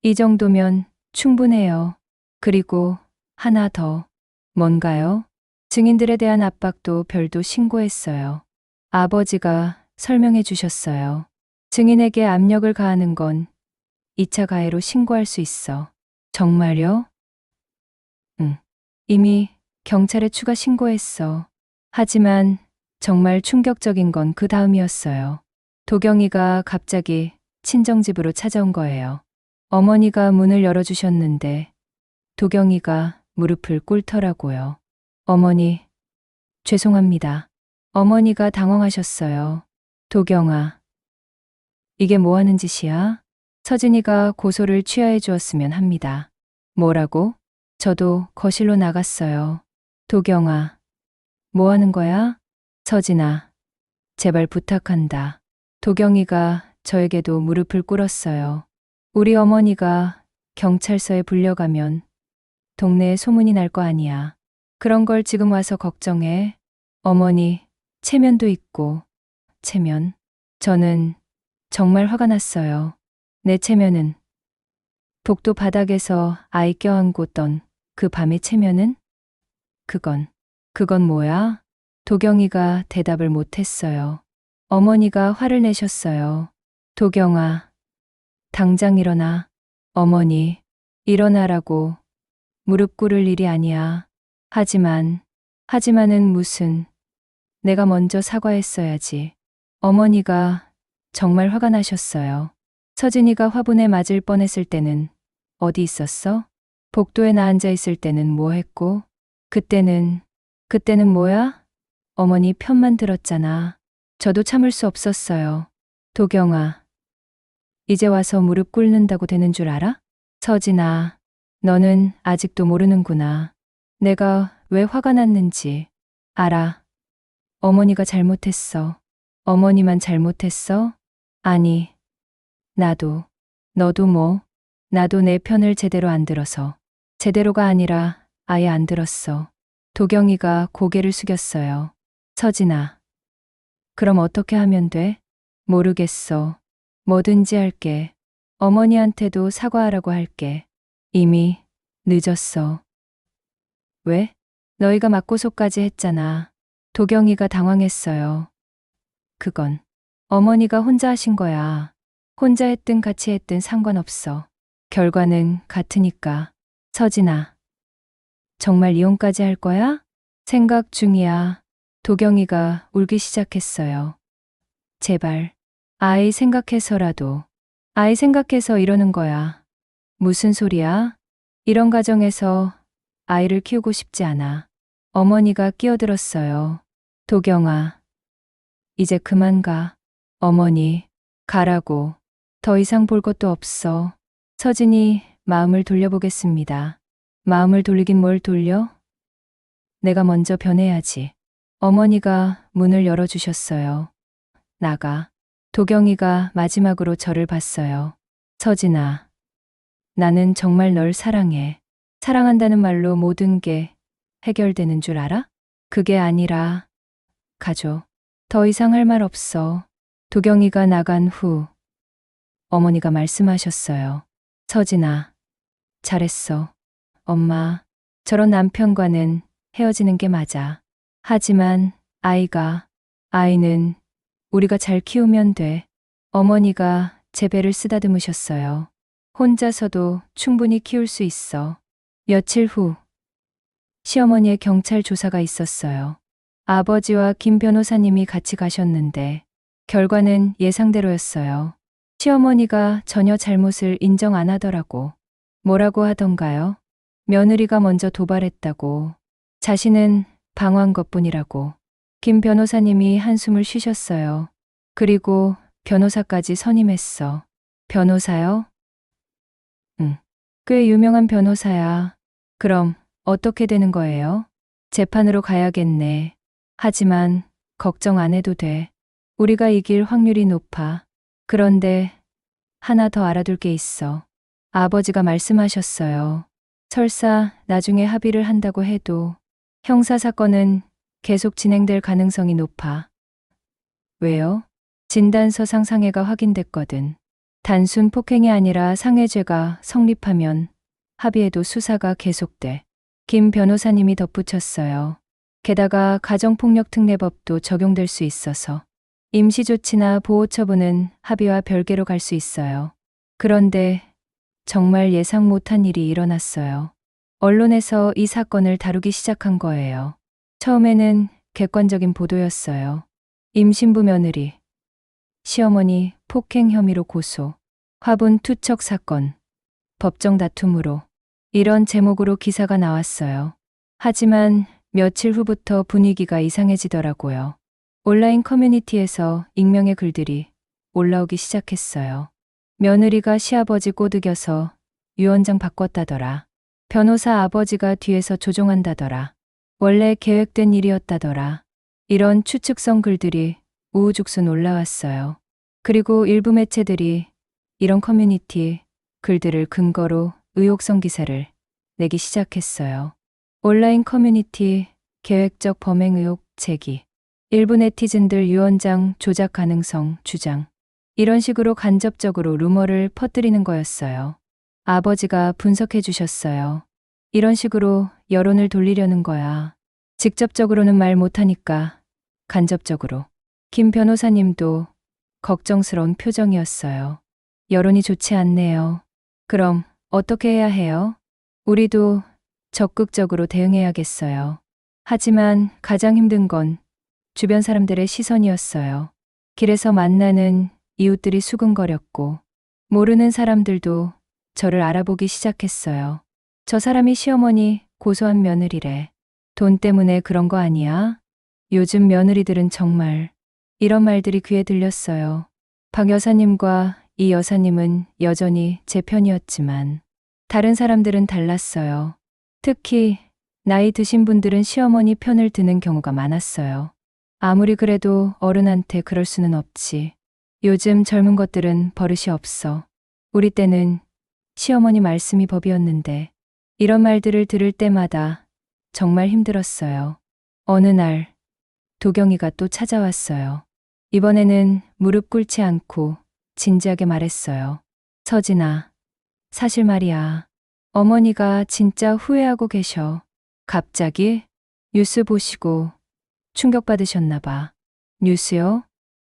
이 정도면 충분해요. 그리고 하나 더. 뭔가요? 증인들에 대한 압박도 별도 신고했어요. 아버지가 설명해 주셨어요. 증인에게 압력을 가하는 건 2차 가해로 신고할 수 있어. 정말요? 응. 이미 경찰에 추가 신고했어. 하지만 정말 충격적인 건 그 다음이었어요. 도경이가 갑자기 친정집으로 찾아온 거예요. 어머니가 문을 열어주셨는데 도경이가 무릎을 꿇더라고요. 어머니, 죄송합니다. 어머니가 당황하셨어요. 도경아, 이게 뭐 하는 짓이야? 서진이가 고소를 취하해 주었으면 합니다. 뭐라고? 저도 거실로 나갔어요. 도경아, 뭐 하는 거야? 서진아, 제발 부탁한다. 도경이가 저에게도 무릎을 꿇었어요. 우리 어머니가 경찰서에 불려가면 동네에 소문이 날 거 아니야. 그런 걸 지금 와서 걱정해. 어머니, 체면도 있고. 체면? 저는 정말 화가 났어요. 내 체면은 복도 바닥에서 아이 껴안고 던 그 밤의 체면은? 그건 뭐야? 도경이가 대답을 못했어요. 어머니가 화를 내셨어요. 도경아, 당장 일어나. 어머니, 일어나라고. 무릎 꿇을 일이 아니야. 하지만은 무슨. 내가 먼저 사과했어야지. 어머니가 정말 화가 나셨어요. 서진이가 화분에 맞을 뻔했을 때는 어디 있었어? 복도에 나 앉아 있을 때는 뭐 했고? 그때는 뭐야? 어머니 편만 들었잖아. 저도 참을 수 없었어요. 도경아, 이제 와서 무릎 꿇는다고 되는 줄 알아? 서진아, 너는 아직도 모르는구나. 내가 왜 화가 났는지 알아. 어머니가 잘못했어. 어머니만 잘못했어? 아니, 나도, 너도 뭐, 나도 내 편을 제대로 안 들어서. 제대로가 아니라 아예 안 들었어. 도경이가 고개를 숙였어요. 서진아, 그럼 어떻게 하면 돼? 모르겠어. 뭐든지 할게. 어머니한테도 사과하라고 할게. 이미 늦었어. 왜? 너희가 맞고소까지 했잖아. 도경이가 당황했어요. 그건 어머니가 혼자 하신 거야. 혼자 했든 같이 했든 상관없어. 결과는 같으니까. 서진아, 정말 이혼까지 할 거야? 생각 중이야. 도경이가 울기 시작했어요. 제발, 아이 생각해서라도. 아이 생각해서 이러는 거야. 무슨 소리야? 이런 가정에서 아이를 키우고 싶지 않아. 어머니가 끼어들었어요. 도경아, 이제 그만 가. 어머니, 가라고. 더 이상 볼 것도 없어. 서진이 마음을 돌려보겠습니다. 마음을 돌리긴 뭘 돌려? 내가 먼저 변해야지. 어머니가 문을 열어주셨어요. 나가. 도경이가 마지막으로 저를 봤어요. 서진아, 나는 정말 널 사랑해. 사랑한다는 말로 모든 게 해결되는 줄 알아? 그게 아니라, 가줘. 더 이상 할 말 없어. 도경이가 나간 후, 어머니가 말씀하셨어요. 서진아, 잘했어. 엄마, 저런 남편과는 헤어지는 게 맞아. 하지만 아이는 우리가 잘 키우면 돼. 어머니가 제 배를 쓰다듬으셨어요. 혼자서도 충분히 키울 수 있어. 며칠 후, 시어머니의 경찰 조사가 있었어요. 아버지와 김 변호사님이 같이 가셨는데 결과는 예상대로였어요. 시어머니가 전혀 잘못을 인정 안 하더라고. 뭐라고 하던가요? 며느리가 먼저 도발했다고. 자신은 방어한 것뿐이라고. 김 변호사님이 한숨을 쉬셨어요. 그리고 변호사까지 선임했어. 변호사요? 응. 꽤 유명한 변호사야. 그럼 어떻게 되는 거예요? 재판으로 가야겠네. 하지만 걱정 안 해도 돼. 우리가 이길 확률이 높아. 그런데 하나 더 알아둘 게 있어. 아버지가 말씀하셨어요. 설사 나중에 합의를 한다고 해도 형사사건은 계속 진행될 가능성이 높아. 왜요? 진단서상 상해가 확인됐거든. 단순 폭행이 아니라 상해죄가 성립하면 합의해도 수사가 계속돼. 김 변호사님이 덧붙였어요. 게다가 가정폭력특례법도 적용될 수 있어서 임시조치나 보호처분은 합의와 별개로 갈 수 있어요. 그런데 정말 예상 못한 일이 일어났어요. 언론에서 이 사건을 다루기 시작한 거예요. 처음에는 객관적인 보도였어요. 임신부 며느리, 시어머니 폭행 혐의로 고소, 화분 투척 사건, 법정 다툼으로 이런 제목으로 기사가 나왔어요. 하지만 며칠 후부터 분위기가 이상해지더라고요. 온라인 커뮤니티에서 익명의 글들이 올라오기 시작했어요. 며느리가 시아버지 꼬드겨서 유언장 바꿨다더라. 변호사 아버지가 뒤에서 조종한다더라. 원래 계획된 일이었다더라. 이런 추측성 글들이 우후죽순 올라왔어요. 그리고 일부 매체들이 이런 커뮤니티 글들을 근거로 의혹성 기사를 내기 시작했어요. 온라인 커뮤니티 계획적 범행 의혹 제기. 일부 네티즌들 유언장 조작 가능성 주장. 이런 식으로 간접적으로 루머를 퍼뜨리는 거였어요. 아버지가 분석해 주셨어요. 이런 식으로 여론을 돌리려는 거야. 직접적으로는 말 못하니까 간접적으로. 김 변호사님도 걱정스러운 표정이었어요. 여론이 좋지 않네요. 그럼 어떻게 해야 해요? 우리도 적극적으로 대응해야겠어요. 하지만 가장 힘든 건 주변 사람들의 시선이었어요. 길에서 만나는 이웃들이 수근거렸고 모르는 사람들도 저를 알아보기 시작했어요. 저 사람이 시어머니 고소한 며느리래. 돈 때문에 그런 거 아니야? 요즘 며느리들은 정말 이런 말들이 귀에 들렸어요. 박 여사님과 이 여사님은 여전히 제 편이었지만 다른 사람들은 달랐어요. 특히 나이 드신 분들은 시어머니 편을 드는 경우가 많았어요. 아무리 그래도 어른한테 그럴 수는 없지. 요즘 젊은 것들은 버릇이 없어. 우리 때는 시어머니 말씀이 법이었는데 이런 말들을 들을 때마다 정말 힘들었어요. 어느 날 도경이가 또 찾아왔어요. 이번에는 무릎 꿇지 않고 진지하게 말했어요. 서진아, 사실 말이야. 어머니가 진짜 후회하고 계셔. 갑자기 뉴스 보시고 충격받으셨나 봐. 뉴스요?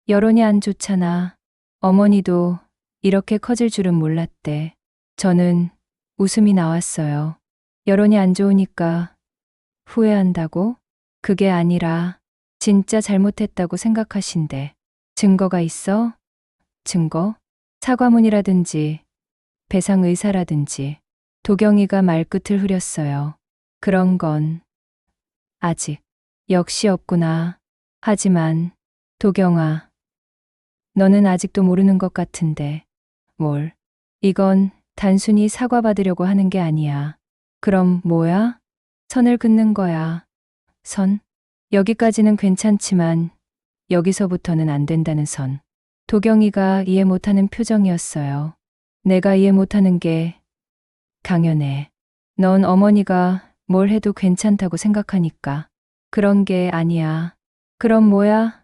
여론이 안 좋잖아. 어머니도 이렇게 커질 줄은 몰랐대. 저는 웃음이 나왔어요. 여론이 안 좋으니까 후회한다고? 그게 아니라 진짜 잘못했다고 생각하신대. 증거가 있어? 증거? 사과문이라든지 배상 의사라든지. 도경이가 말끝을 흐렸어요. 그런 건 아직 역시 없구나. 하지만 도경아, 너는 아직도 모르는 것 같은데. 뭘? 이건 단순히 사과받으려고 하는 게 아니야. 그럼 뭐야? 선을 긋는 거야. 선? 여기까지는 괜찮지만 여기서부터는 안 된다는 선. 도경이가 이해 못하는 표정이었어요. 내가 이해 못하는 게 당연해. 넌 어머니가 뭘 해도 괜찮다고 생각하니까. 그런 게 아니야. 그럼 뭐야?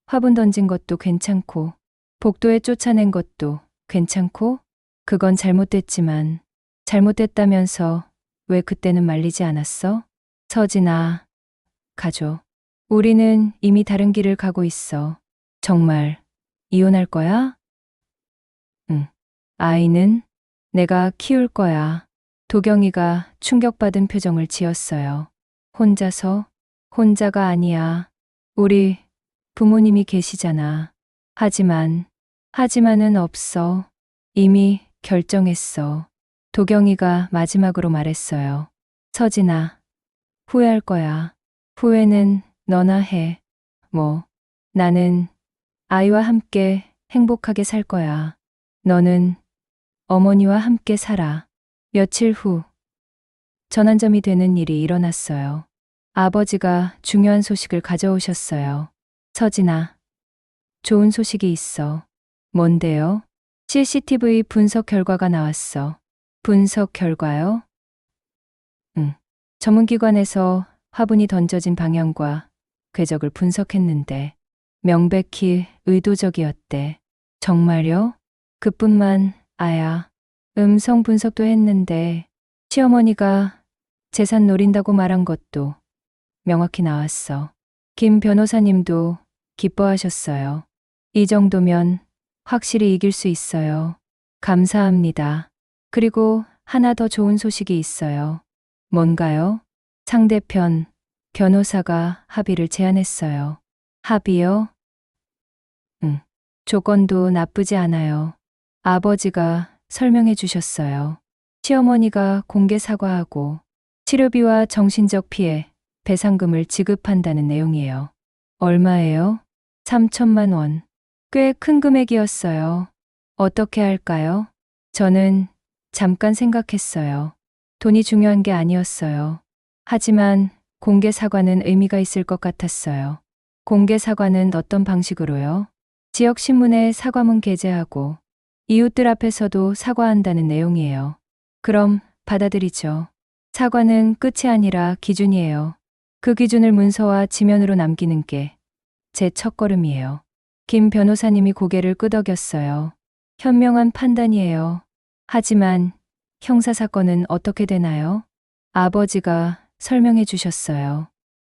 화분 던진 것도 괜찮고, 복도에 쫓아낸 것도 괜찮고, 그건 잘못됐지만, 잘못됐다면서 왜 그때는 말리지 않았어? 서진아, 가줘. 우리는 이미 다른 길을 가고 있어. 정말 이혼할 거야? 응. 아이는 내가 키울 거야. 도경이가 충격받은 표정을 지었어요. 혼자서? 혼자가 아니야. 우리 부모님이 계시잖아. 하지만 하지만은 없어. 이미 결정했어. 도경이가 마지막으로 말했어요. 서진아, 후회할 거야. 후회는 너나 해. 뭐, 나는 아이와 함께 행복하게 살 거야. 너는 어머니와 함께 살아. 며칠 후, 전환점이 되는 일이 일어났어요. 아버지가 중요한 소식을 가져오셨어요. 서진아, 좋은 소식이 있어. 뭔데요? CCTV 분석 결과가 나왔어. 분석 결과요? 응. 전문기관에서 화분이 던져진 방향과 궤적을 분석했는데 명백히 의도적이었대. 정말요? 그뿐만 아야. 음성 분석도 했는데 시어머니가 재산 노린다고 말한 것도 명확히 나왔어. 김 변호사님도 기뻐하셨어요. 이 정도면 확실히 이길 수 있어요. 감사합니다. 그리고 하나 더 좋은 소식이 있어요. 뭔가요? 상대편 변호사가 합의를 제안했어요. 합의요? 응. 조건도 나쁘지 않아요. 아버지가 설명해 주셨어요. 시어머니가 공개 사과하고 치료비와 정신적 피해, 배상금을 지급한다는 내용이에요. 얼마예요? 3천만 원. 꽤 큰 금액이었어요. 어떻게 할까요? 저는 잠깐 생각했어요. 돈이 중요한 게 아니었어요. 하지만 공개 사과는 의미가 있을 것 같았어요. 공개 사과는 어떤 방식으로요? 지역 신문에 사과문 게재하고 이웃들 앞에서도 사과한다는 내용이에요. 그럼 받아들이죠. 사과는 끝이 아니라 기준이에요. 그 기준을 문서와 지면으로 남기는 게 제 첫걸음이에요. 김 변호사님이 고개를 끄덕였어요. 현명한 판단이에요. 하지만 형사사건은 어떻게 되나요? 아버지가 설명해 주셨어요.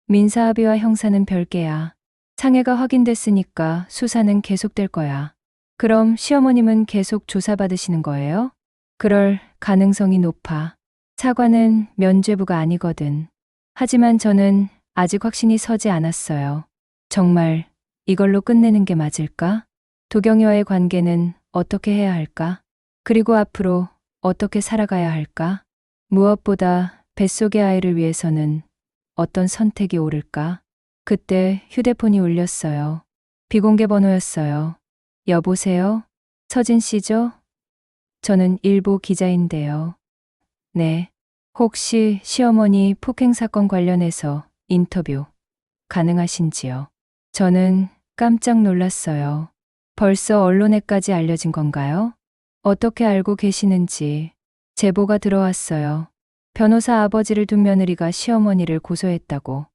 민사합의와 형사는 별개야. 상해가 확인됐으니까 수사는 계속될 거야. 그럼 시어머님은 계속 조사받으시는 거예요? 그럴 가능성이 높아. 사과는 면죄부가 아니거든. 하지만 저는 아직 확신이 서지 않았어요. 정말 이걸로 끝내는 게 맞을까? 도경이와의 관계는 어떻게 해야 할까? 그리고 앞으로 어떻게 살아가야 할까? 무엇보다 뱃속의 아이를 위해서는 어떤 선택이 옳을까? 그때 휴대폰이 울렸어요. 비공개 번호였어요. 여보세요? 서진 씨죠? 저는 일보 기자인데요. 네. 혹시 시어머니 폭행 사건 관련해서 인터뷰 가능하신지요? 저는 깜짝 놀랐어요. 벌써 언론에까지 알려진 건가요? 어떻게 알고 계시는지 제보가 들어왔어요. 변호사 아버지를 둔 며느리가 시어머니를 고소했다고.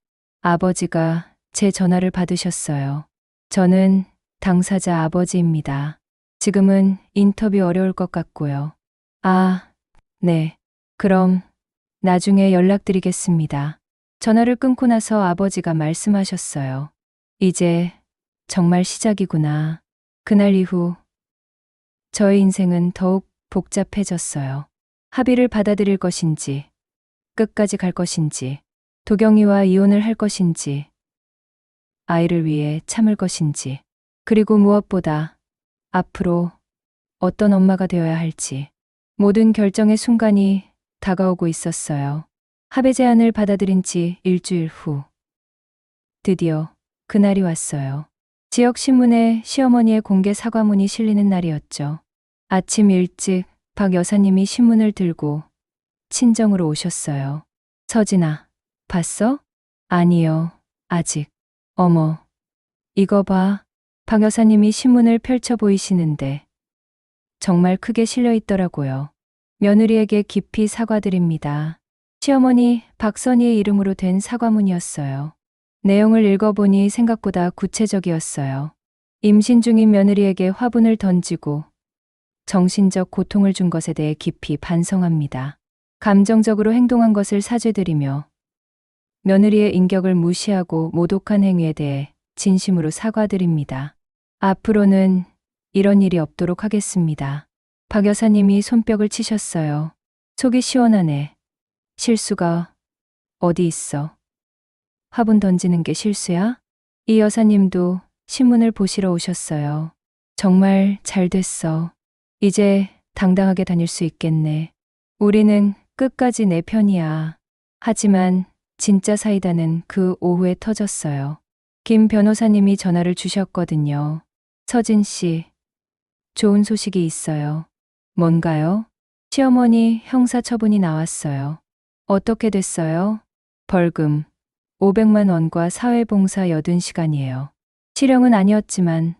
아버지가 제 전화를 받으셨어요. 저는 당사자 아버지입니다. 지금은 인터뷰 어려울 것 같고요. 아, 네. 그럼 나중에 연락드리겠습니다. 전화를 끊고 나서 아버지가 말씀하셨어요. 이제 정말 시작이구나. 그날 이후 저의 인생은 더욱 복잡해졌어요. 합의를 받아들일 것인지, 끝까지 갈 것인지, 도경이와 이혼을 할 것인지, 아이를 위해 참을 것인지, 그리고 무엇보다 앞으로 어떤 엄마가 되어야 할지, 모든 결정의 순간이 다가오고 있었어요. 합의 제안을 받아들인 지 일주일 후, 드디어 그날이 왔어요. 지역 신문에 시어머니의 공개 사과문이 실리는 날이었죠. 아침 일찍 박 여사님이 신문을 들고 친정으로 오셨어요. 서진아, 봤어? 아니요, 아직. 어머, 이거 봐. 박 여사님이 신문을 펼쳐 보이시는데 정말 크게 실려 있더라고요. 며느리에게 깊이 사과드립니다. 시어머니 박선희의 이름으로 된 사과문이었어요. 내용을 읽어보니 생각보다 구체적이었어요. 임신 중인 며느리에게 화분을 던지고 정신적 고통을 준 것에 대해 깊이 반성합니다. 감정적으로 행동한 것을 사죄드리며 며느리의 인격을 무시하고 모독한 행위에 대해 진심으로 사과드립니다. 앞으로는 이런 일이 없도록 하겠습니다. 박 여사님이 손뼉을 치셨어요. 속이 시원하네. 실수가 어디 있어? 화분 던지는 게 실수야? 이 여사님도 신문을 보시러 오셨어요. 정말 잘 됐어. 이제 당당하게 다닐 수 있겠네. 우리는 끝까지 내 편이야. 하지만 진짜 사이다는 그 오후에 터졌어요. 김 변호사님이 전화를 주셨거든요. 서진 씨, 좋은 소식이 있어요. 뭔가요? 시어머니 형사 처분이 나왔어요. 어떻게 됐어요? 벌금 500만 원과 사회봉사 80시간이에요. 실형은 아니었지만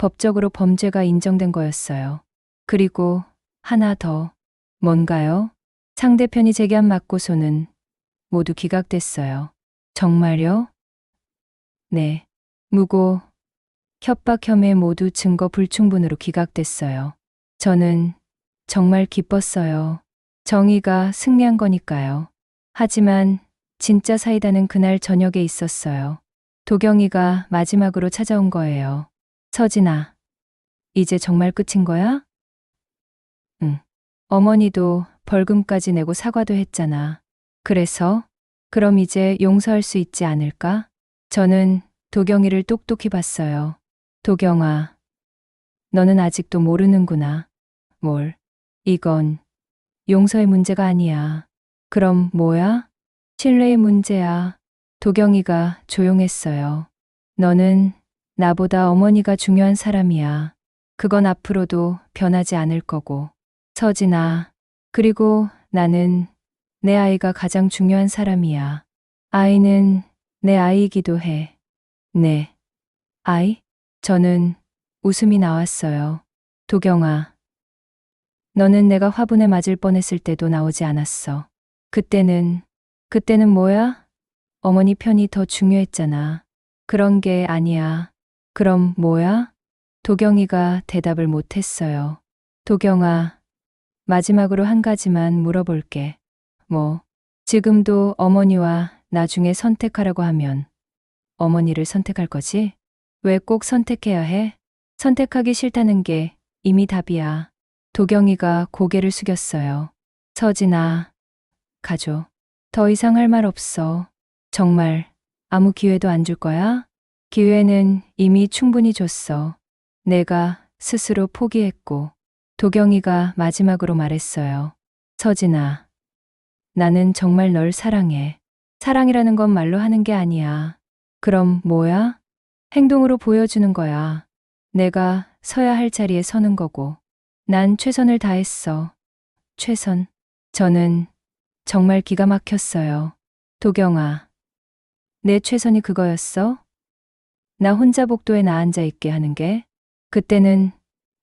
법적으로 범죄가 인정된 거였어요. 그리고 하나 더. 뭔가요? 상대편이 제기한 맞고소는 모두 기각됐어요. 정말요? 네. 무고, 협박 혐의 모두 증거 불충분으로 기각됐어요. 저는 정말 기뻤어요. 정의가 승리한 거니까요. 하지만 진짜 사이다는 그날 저녁에 있었어요. 도경이가 마지막으로 찾아온 거예요. 서진아, 이제 정말 끝인 거야? 응. 어머니도 벌금까지 내고 사과도 했잖아. 그래서? 그럼 이제 용서할 수 있지 않을까? 저는 도경이를 똑똑히 봤어요. 도경아, 너는 아직도 모르는구나. 뭘? 이건 용서의 문제가 아니야. 그럼 뭐야? 신뢰의 문제야. 도경이가 조용했어요. 너는 나보다 어머니가 중요한 사람이야. 그건 앞으로도 변하지 않을 거고. 서진아, 그리고 나는 내 아이가 가장 중요한 사람이야. 아이는 내 아이이기도 해. 네. 아이? 저는 웃음이 나왔어요. 도경아, 너는 내가 화분에 맞을 뻔했을 때도 나오지 않았어. 그때는 뭐야? 어머니 편이 더 중요했잖아. 그런 게 아니야. 그럼 뭐야? 도경이가 대답을 못했어요. 도경아, 마지막으로 한 가지만 물어볼게. 뭐, 지금도 어머니와 나중에 선택하라고 하면 어머니를 선택할 거지? 왜 꼭 선택해야 해? 선택하기 싫다는 게 이미 답이야. 도경이가 고개를 숙였어요. 서진아, 가줘. 더 이상 할 말 없어. 정말 아무 기회도 안 줄 거야? 기회는 이미 충분히 줬어. 내가 스스로 포기했고. 도경이가 마지막으로 말했어요. 서진아, 나는 정말 널 사랑해. 사랑이라는 건 말로 하는 게 아니야. 그럼 뭐야? 행동으로 보여주는 거야. 내가 서야 할 자리에 서는 거고. 난 최선을 다했어. 최선. 저는 정말 기가 막혔어요. 도경아, 내 최선이 그거였어? 나 혼자 복도에 나앉아 있게 하는 게? 그때는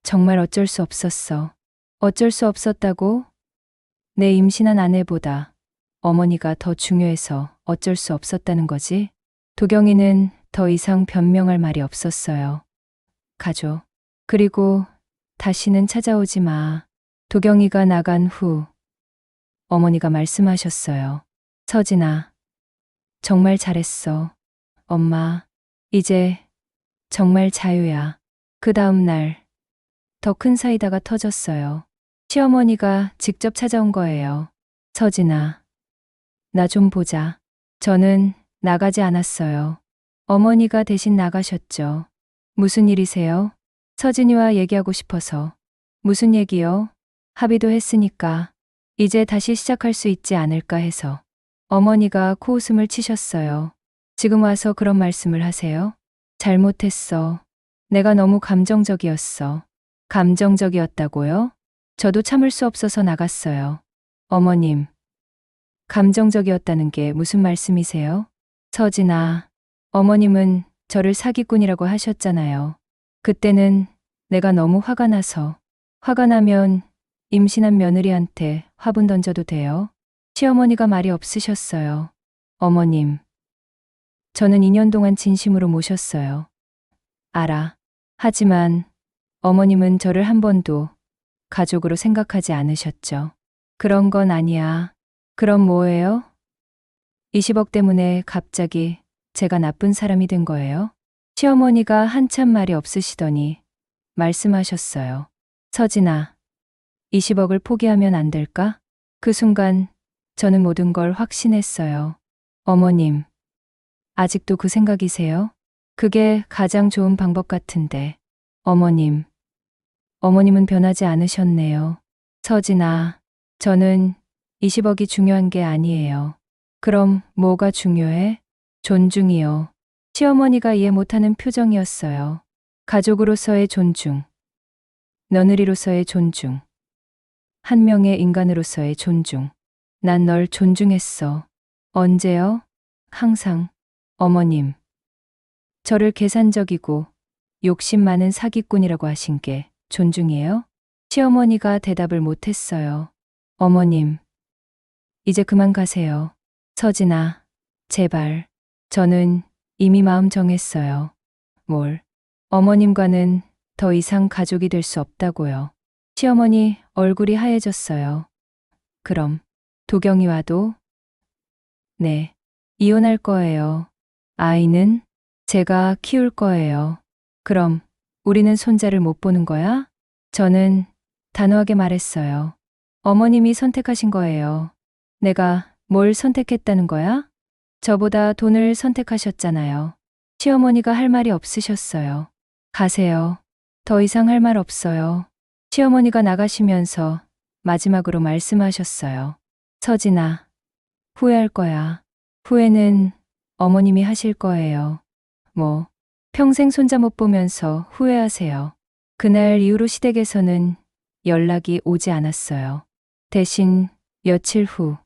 정말 어쩔 수 없었어. 어쩔 수 없었다고? 내 임신한 아내보다 어머니가 더 중요해서 어쩔 수 없었다는 거지? 도경이는 더 이상 변명할 말이 없었어요. 가줘. 그리고 다시는 찾아오지 마. 도경이가 나간 후 어머니가 말씀하셨어요. 서진아, 정말 잘했어. 엄마, 이제 정말 자유야. 그 다음 날 더 큰 사이다가 터졌어요. 시어머니가 직접 찾아온 거예요. 서진아, 나 좀 보자. 저는 나가지 않았어요. 어머니가 대신 나가셨죠. 무슨 일이세요? 서진이와 얘기하고 싶어서. 무슨 얘기요? 합의도 했으니까 이제 다시 시작할 수 있지 않을까 해서. 어머니가 코웃음을 치셨어요. 지금 와서 그런 말씀을 하세요? 잘못했어. 내가 너무 감정적이었어. 감정적이었다고요? 저도 참을 수 없어서 나갔어요. 어머님, 감정적이었다는 게 무슨 말씀이세요? 서진아, 어머님은 저를 사기꾼이라고 하셨잖아요. 그때는 내가 너무 화가 나서. 화가 나면 임신한 며느리한테 화분 던져도 돼요? 시어머니가 말이 없으셨어요. 어머님, 저는 2년 동안 진심으로 모셨어요. 알아. 하지만 어머님은 저를 한 번도 가족으로 생각하지 않으셨죠. 그런 건 아니야. 그럼 뭐예요? 20억 때문에 갑자기 제가 나쁜 사람이 된 거예요? 시어머니가 한참 말이 없으시더니 말씀하셨어요. 서진아, 20억을 포기하면 안 될까? 그 순간 저는 모든 걸 확신했어요. 어머님, 아직도 그 생각이세요? 그게 가장 좋은 방법 같은데. 어머님, 어머님은 변하지 않으셨네요. 서진아, 저는 20억이 중요한 게 아니에요. 그럼 뭐가 중요해? 존중이요. 시어머니가 이해 못하는 표정이었어요. 가족으로서의 존중, 며느리로서의 존중, 한 명의 인간으로서의 존중. 난 널 존중했어. 언제요? 항상. 어머님, 저를 계산적이고 욕심 많은 사기꾼이라고 하신 게 존중이에요? 시어머니가 대답을 못했어요. 어머님, 이제 그만 가세요. 서진아, 제발. 저는 이미 마음 정했어요. 뭘? 어머님과는 더 이상 가족이 될 수 없다고요. 시어머니 얼굴이 하얘졌어요. 그럼 도경이와도? 네, 이혼할 거예요. 아이는 제가 키울 거예요. 그럼 우리는 손자를 못 보는 거야? 저는 단호하게 말했어요. 어머님이 선택하신 거예요. 내가 뭘 선택했다는 거야? 저보다 돈을 선택하셨잖아요. 시어머니가 할 말이 없으셨어요. 가세요. 더 이상 할 말 없어요. 시어머니가 나가시면서 마지막으로 말씀하셨어요. 서진아, 후회할 거야. 후회는 어머님이 하실 거예요. 뭐, 평생 손자 못 보면서 후회하세요. 그날 이후로 시댁에서는 연락이 오지 않았어요. 대신 며칠 후,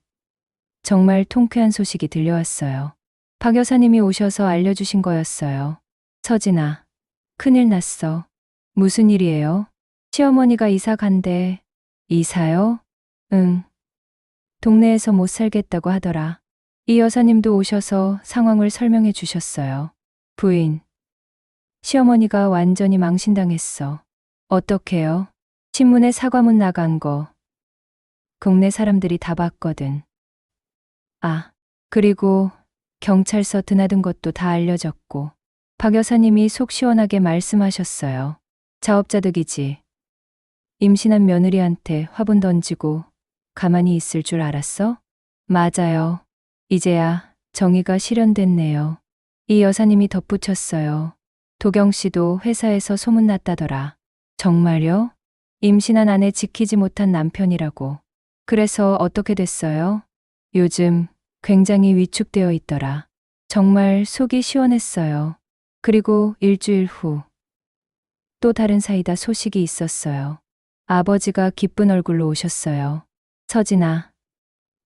정말 통쾌한 소식이 들려왔어요. 박 여사님이 오셔서 알려주신 거였어요. 서진아, 큰일 났어. 무슨 일이에요? 시어머니가 이사 간대. 이사요? 응. 동네에서 못 살겠다고 하더라. 이 여사님도 오셔서 상황을 설명해 주셨어요. 부인, 시어머니가 완전히 망신당했어. 어떡해요? 신문에 사과문 나간 거 국내 사람들이 다 봤거든. 아, 그리고 경찰서 드나든 것도 다 알려졌고 박 여사님이 속 시원하게 말씀하셨어요. 자업자득이지. 임신한 며느리한테 화분 던지고 가만히 있을 줄 알았어? 맞아요. 이제야 정의가 실현됐네요. 이 여사님이 덧붙였어요. 도경 씨도 회사에서 소문났다더라. 정말요? 임신한 아내 지키지 못한 남편이라고. 그래서 어떻게 됐어요? 요즘 굉장히 위축되어 있더라. 정말 속이 시원했어요. 그리고 일주일 후 또 다른 사이다 소식이 있었어요. 아버지가 기쁜 얼굴로 오셨어요. 서진아,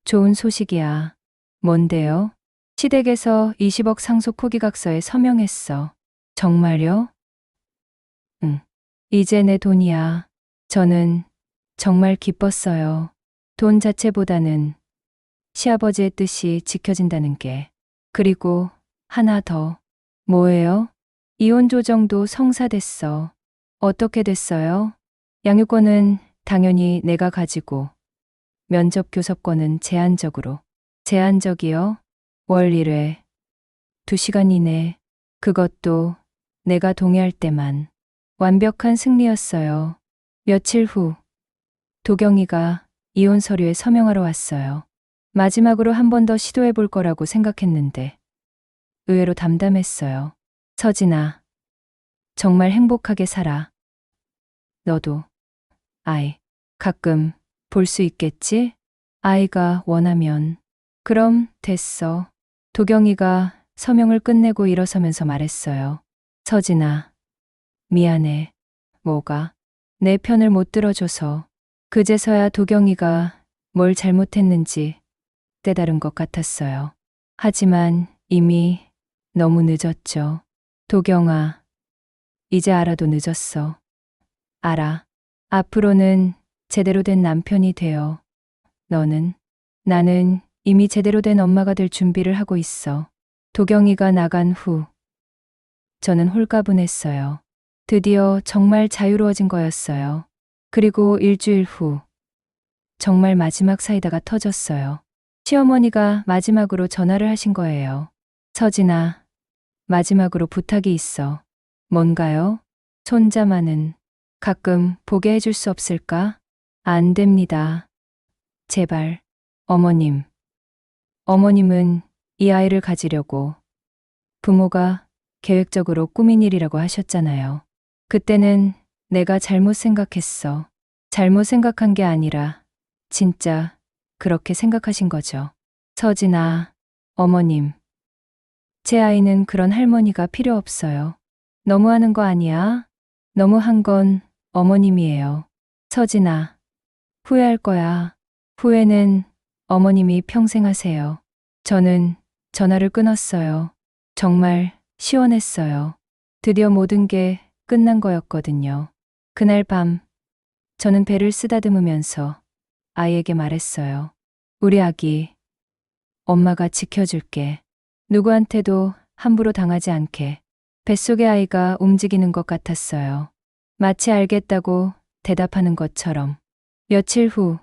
좋은 소식이야. 뭔데요? 시댁에서 20억 상속 포기각서에 서명했어. 정말요? 응. 이제 내 돈이야. 저는 정말 기뻤어요. 돈 자체보다는 시아버지의 뜻이 지켜진다는 게. 그리고 하나 더. 뭐예요? 이혼 조정도 성사됐어. 어떻게 됐어요? 양육권은 당연히 내가 가지고 면접 교섭권은 제한적으로. 제한적이요? 월 1회 2시간 이내. 그것도 내가 동의할 때만. 완벽한 승리였어요. 며칠 후 도경이가 이혼 서류에 서명하러 왔어요. 마지막으로 한 번 더 시도해 볼 거라고 생각했는데 의외로 담담했어요. 서진아, 정말 행복하게 살아. 너도. 아이, 가끔 볼 수 있겠지? 아이가 원하면. 그럼 됐어. 도경이가 서명을 끝내고 일어서면서 말했어요. 서진아, 미안해. 뭐가? 내 편을 못 들어줘서. 그제서야 도경이가 뭘 잘못했는지 깨달은 것 같았어요. 하지만 이미 너무 늦었죠. 도경아, 이제 알아도 늦었어. 알아. 앞으로는 제대로 된 남편이 되어. 너는? 나는 이미 제대로 된 엄마가 될 준비를 하고 있어. 도경이가 나간 후 저는 홀가분했어요. 드디어 정말 자유로워진 거였어요. 그리고 일주일 후 정말 마지막 사이다가 터졌어요. 시어머니가 마지막으로 전화를 하신 거예요. 서진아, 마지막으로 부탁이 있어. 뭔가요? 손자만은 가끔 보게 해줄 수 없을까? 안 됩니다. 제발. 어머님. 어머님은 이 아이를 가지려고 부모가 계획적으로 꾸민 일이라고 하셨잖아요. 그때는 내가 잘못 생각했어. 잘못 생각한 게 아니라 진짜 그렇게 생각하신 거죠. 서진아, 어머님. 제 아이는 그런 할머니가 필요 없어요. 너무하는 거 아니야? 너무한 건 어머님이에요. 서진아, 후회할 거야. 후회는 어머님이 평생 하세요. 저는 전화를 끊었어요. 정말 시원했어요. 드디어 모든 게 끝난 거였거든요. 그날 밤, 저는 배를 쓰다듬으면서 아이에게 말했어요. 우리 아기, 엄마가 지켜줄게. 누구한테도 함부로 당하지 않게. 뱃속의 아이가 움직이는 것 같았어요. 마치 알겠다고 대답하는 것처럼. 며칠 후,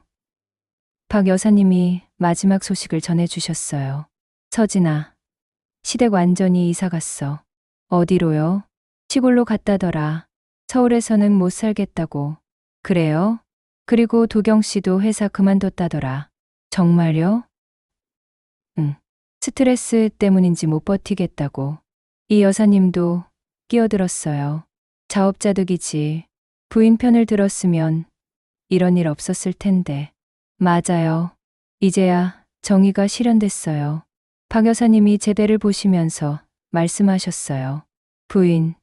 박 여사님이 마지막 소식을 전해주셨어요. 서진아, 시댁 완전히 이사 갔어. 어디로요? 시골로 갔다더라. 서울에서는 못 살겠다고. 그래요? 그리고 도경 씨도 회사 그만뒀다더라. 정말요? 응. 스트레스 때문인지 못 버티겠다고. 이 여사님도 끼어들었어요. 자업자득이지. 부인 편을 들었으면 이런 일 없었을 텐데. 맞아요. 이제야 정의가 실현됐어요. 박 여사님이 제대를 보시면서 말씀하셨어요. 부인,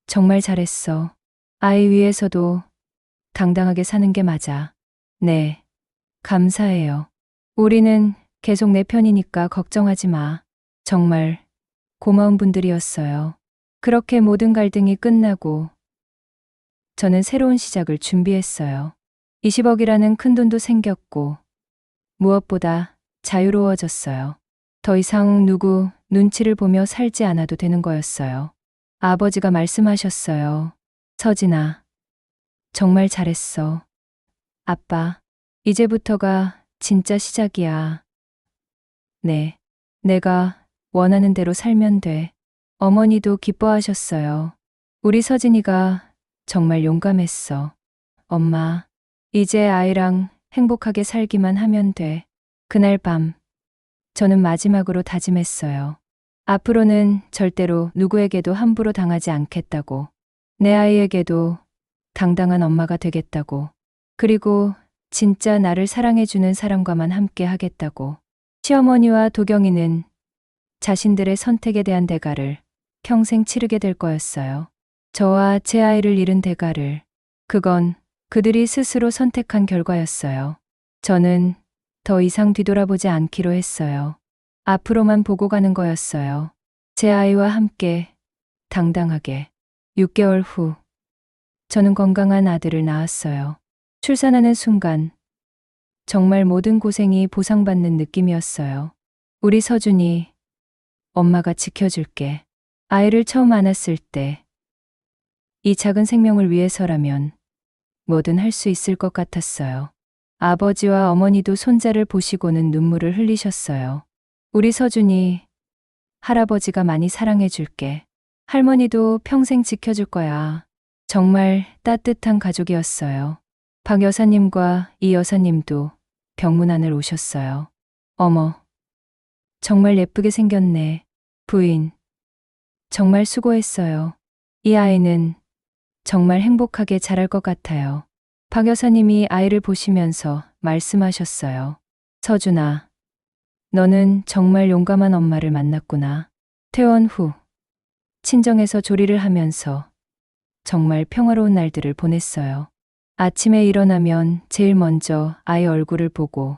정말 잘했어. 아이 위해서도 당당하게 사는 게 맞아. 네, 감사해요. 우리는 계속 내 편이니까 걱정하지 마. 정말 고마운 분들이었어요. 그렇게 모든 갈등이 끝나고 저는 새로운 시작을 준비했어요. 20억이라는 큰 돈도 생겼고 무엇보다 자유로워졌어요. 더 이상 누구 눈치를 보며 살지 않아도 되는 거였어요. 아버지가 말씀하셨어요. 서진아, 정말 잘했어. 아빠, 이제부터가 진짜 시작이야. 네, 내가 원하는 대로 살면 돼. 어머니도 기뻐하셨어요. 우리 서진이가 정말 용감했어. 엄마, 이제 아이랑 행복하게 살기만 하면 돼. 그날 밤, 저는 마지막으로 다짐했어요. 앞으로는 절대로 누구에게도 함부로 당하지 않겠다고. 내 아이에게도 당당한 엄마가 되겠다고. 그리고 진짜 나를 사랑해주는 사람과만 함께 하겠다고. 시어머니와 도경이는 자신들의 선택에 대한 대가를 평생 치르게 될 거였어요. 저와 제 아이를 잃은 대가를. 그건 그들이 스스로 선택한 결과였어요. 저는 더 이상 뒤돌아보지 않기로 했어요. 앞으로만 보고 가는 거였어요. 제 아이와 함께 당당하게. 6개월 후, 저는 건강한 아들을 낳았어요. 출산하는 순간, 정말 모든 고생이 보상받는 느낌이었어요. 우리 서준이, 엄마가 지켜줄게. 아이를 처음 안았을 때, 이 작은 생명을 위해서라면 뭐든 할 수 있을 것 같았어요. 아버지와 어머니도 손자를 보시고는 눈물을 흘리셨어요. 우리 서준이, 할아버지가 많이 사랑해줄게. 할머니도 평생 지켜줄 거야. 정말 따뜻한 가족이었어요. 박 여사님과 이 여사님도 병문안을 오셨어요. 어머, 정말 예쁘게 생겼네. 부인, 정말 수고했어요. 이 아이는 정말 행복하게 자랄 것 같아요. 박 여사님이 아이를 보시면서 말씀하셨어요. 서준아, 너는 정말 용감한 엄마를 만났구나. 퇴원 후, 친정에서 조리를 하면서 정말 평화로운 날들을 보냈어요. 아침에 일어나면 제일 먼저 아이 얼굴을 보고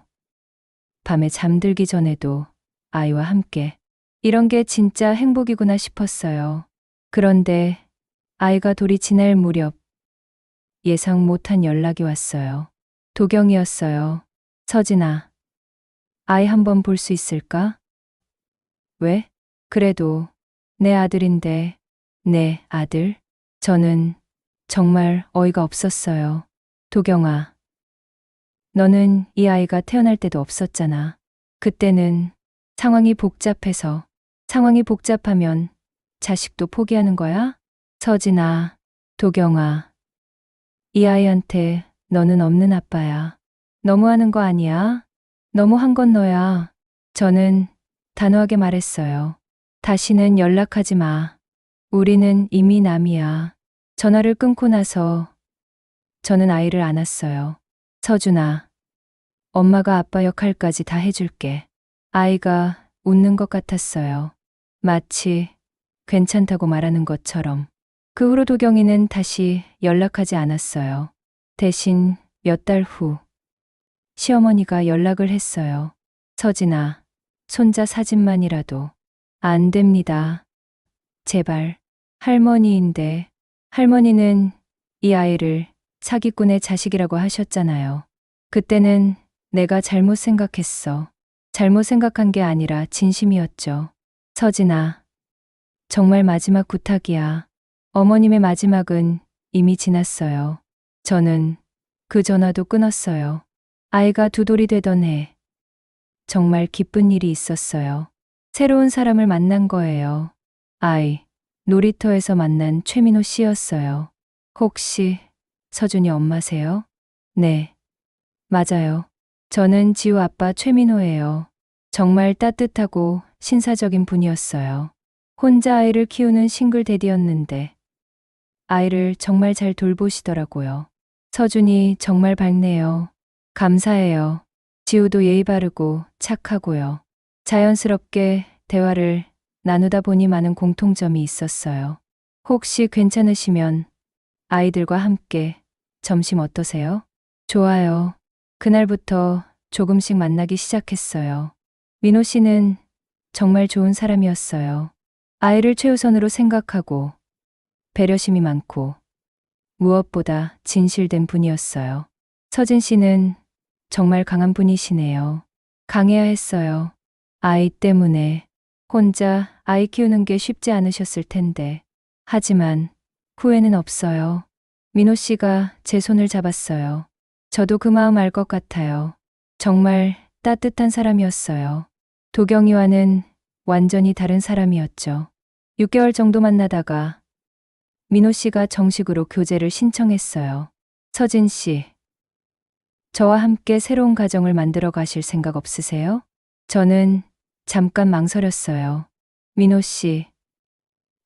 밤에 잠들기 전에도 아이와 함께. 이런 게 진짜 행복이구나 싶었어요. 그런데 아이가 돌이 지날 무렵 예상 못한 연락이 왔어요. 도경이었어요. 서진아, 아이 한번 볼 수 있을까? 왜? 그래도 내 아들인데. 내 아들? 저는 정말 어이가 없었어요. 도경아, 너는 이 아이가 태어날 때도 없었잖아. 그때는 상황이 복잡해서. 상황이 복잡하면 자식도 포기하는 거야? 서진아, 도경아, 이 아이한테 너는 없는 아빠야. 너무하는 거 아니야? 너무한 건 너야. 저는 단호하게 말했어요. 다시는 연락하지 마. 우리는 이미 남이야. 전화를 끊고 나서 저는 아이를 안았어요. 서준아, 엄마가 아빠 역할까지 다 해줄게. 아이가 웃는 것 같았어요. 마치 괜찮다고 말하는 것처럼. 그 후로 도경이는 다시 연락하지 않았어요. 대신 몇 달 후 시어머니가 연락을 했어요. 서진아, 손자 사진만이라도. 안 됩니다. 제발. 할머니인데, 할머니는 이 아이를 사기꾼의 자식이라고 하셨잖아요. 그때는 내가 잘못 생각했어. 잘못 생각한 게 아니라 진심이었죠. 서진아, 정말 마지막 부탁이야. 어머님의 마지막은 이미 지났어요. 저는 그 전화도 끊었어요. 아이가 두 돌이 되던 해, 정말 기쁜 일이 있었어요. 새로운 사람을 만난 거예요. 아이, 놀이터에서 만난 최민호 씨였어요. 혹시 서준이 엄마세요? 네, 맞아요. 저는 지우 아빠 최민호예요. 정말 따뜻하고 신사적인 분이었어요. 혼자 아이를 키우는 싱글 대디였는데 아이를 정말 잘 돌보시더라고요. 서준이 정말 밝네요. 감사해요. 지우도 예의 바르고 착하고요. 자연스럽게 대화를 나누다 보니 많은 공통점이 있었어요. 혹시 괜찮으시면 아이들과 함께 점심 어떠세요? 좋아요. 그날부터 조금씩 만나기 시작했어요. 민호 씨는 정말 좋은 사람이었어요. 아이를 최우선으로 생각하고 배려심이 많고 무엇보다 진실된 분이었어요. 서진 씨는 정말 강한 분이시네요. 강해야 했어요. 아이 때문에 혼자 아이 키우는 게 쉽지 않으셨을 텐데. 하지만 후회는 없어요. 민호 씨가 제 손을 잡았어요. 저도 그 마음 알 것 같아요. 정말 따뜻한 사람이었어요. 도경이와는 완전히 다른 사람이었죠. 6개월 정도 만나다가 민호 씨가 정식으로 교제를 신청했어요. 서진 씨, 저와 함께 새로운 가정을 만들어 가실 생각 없으세요? 저는 잠깐 망설였어요. 민호 씨,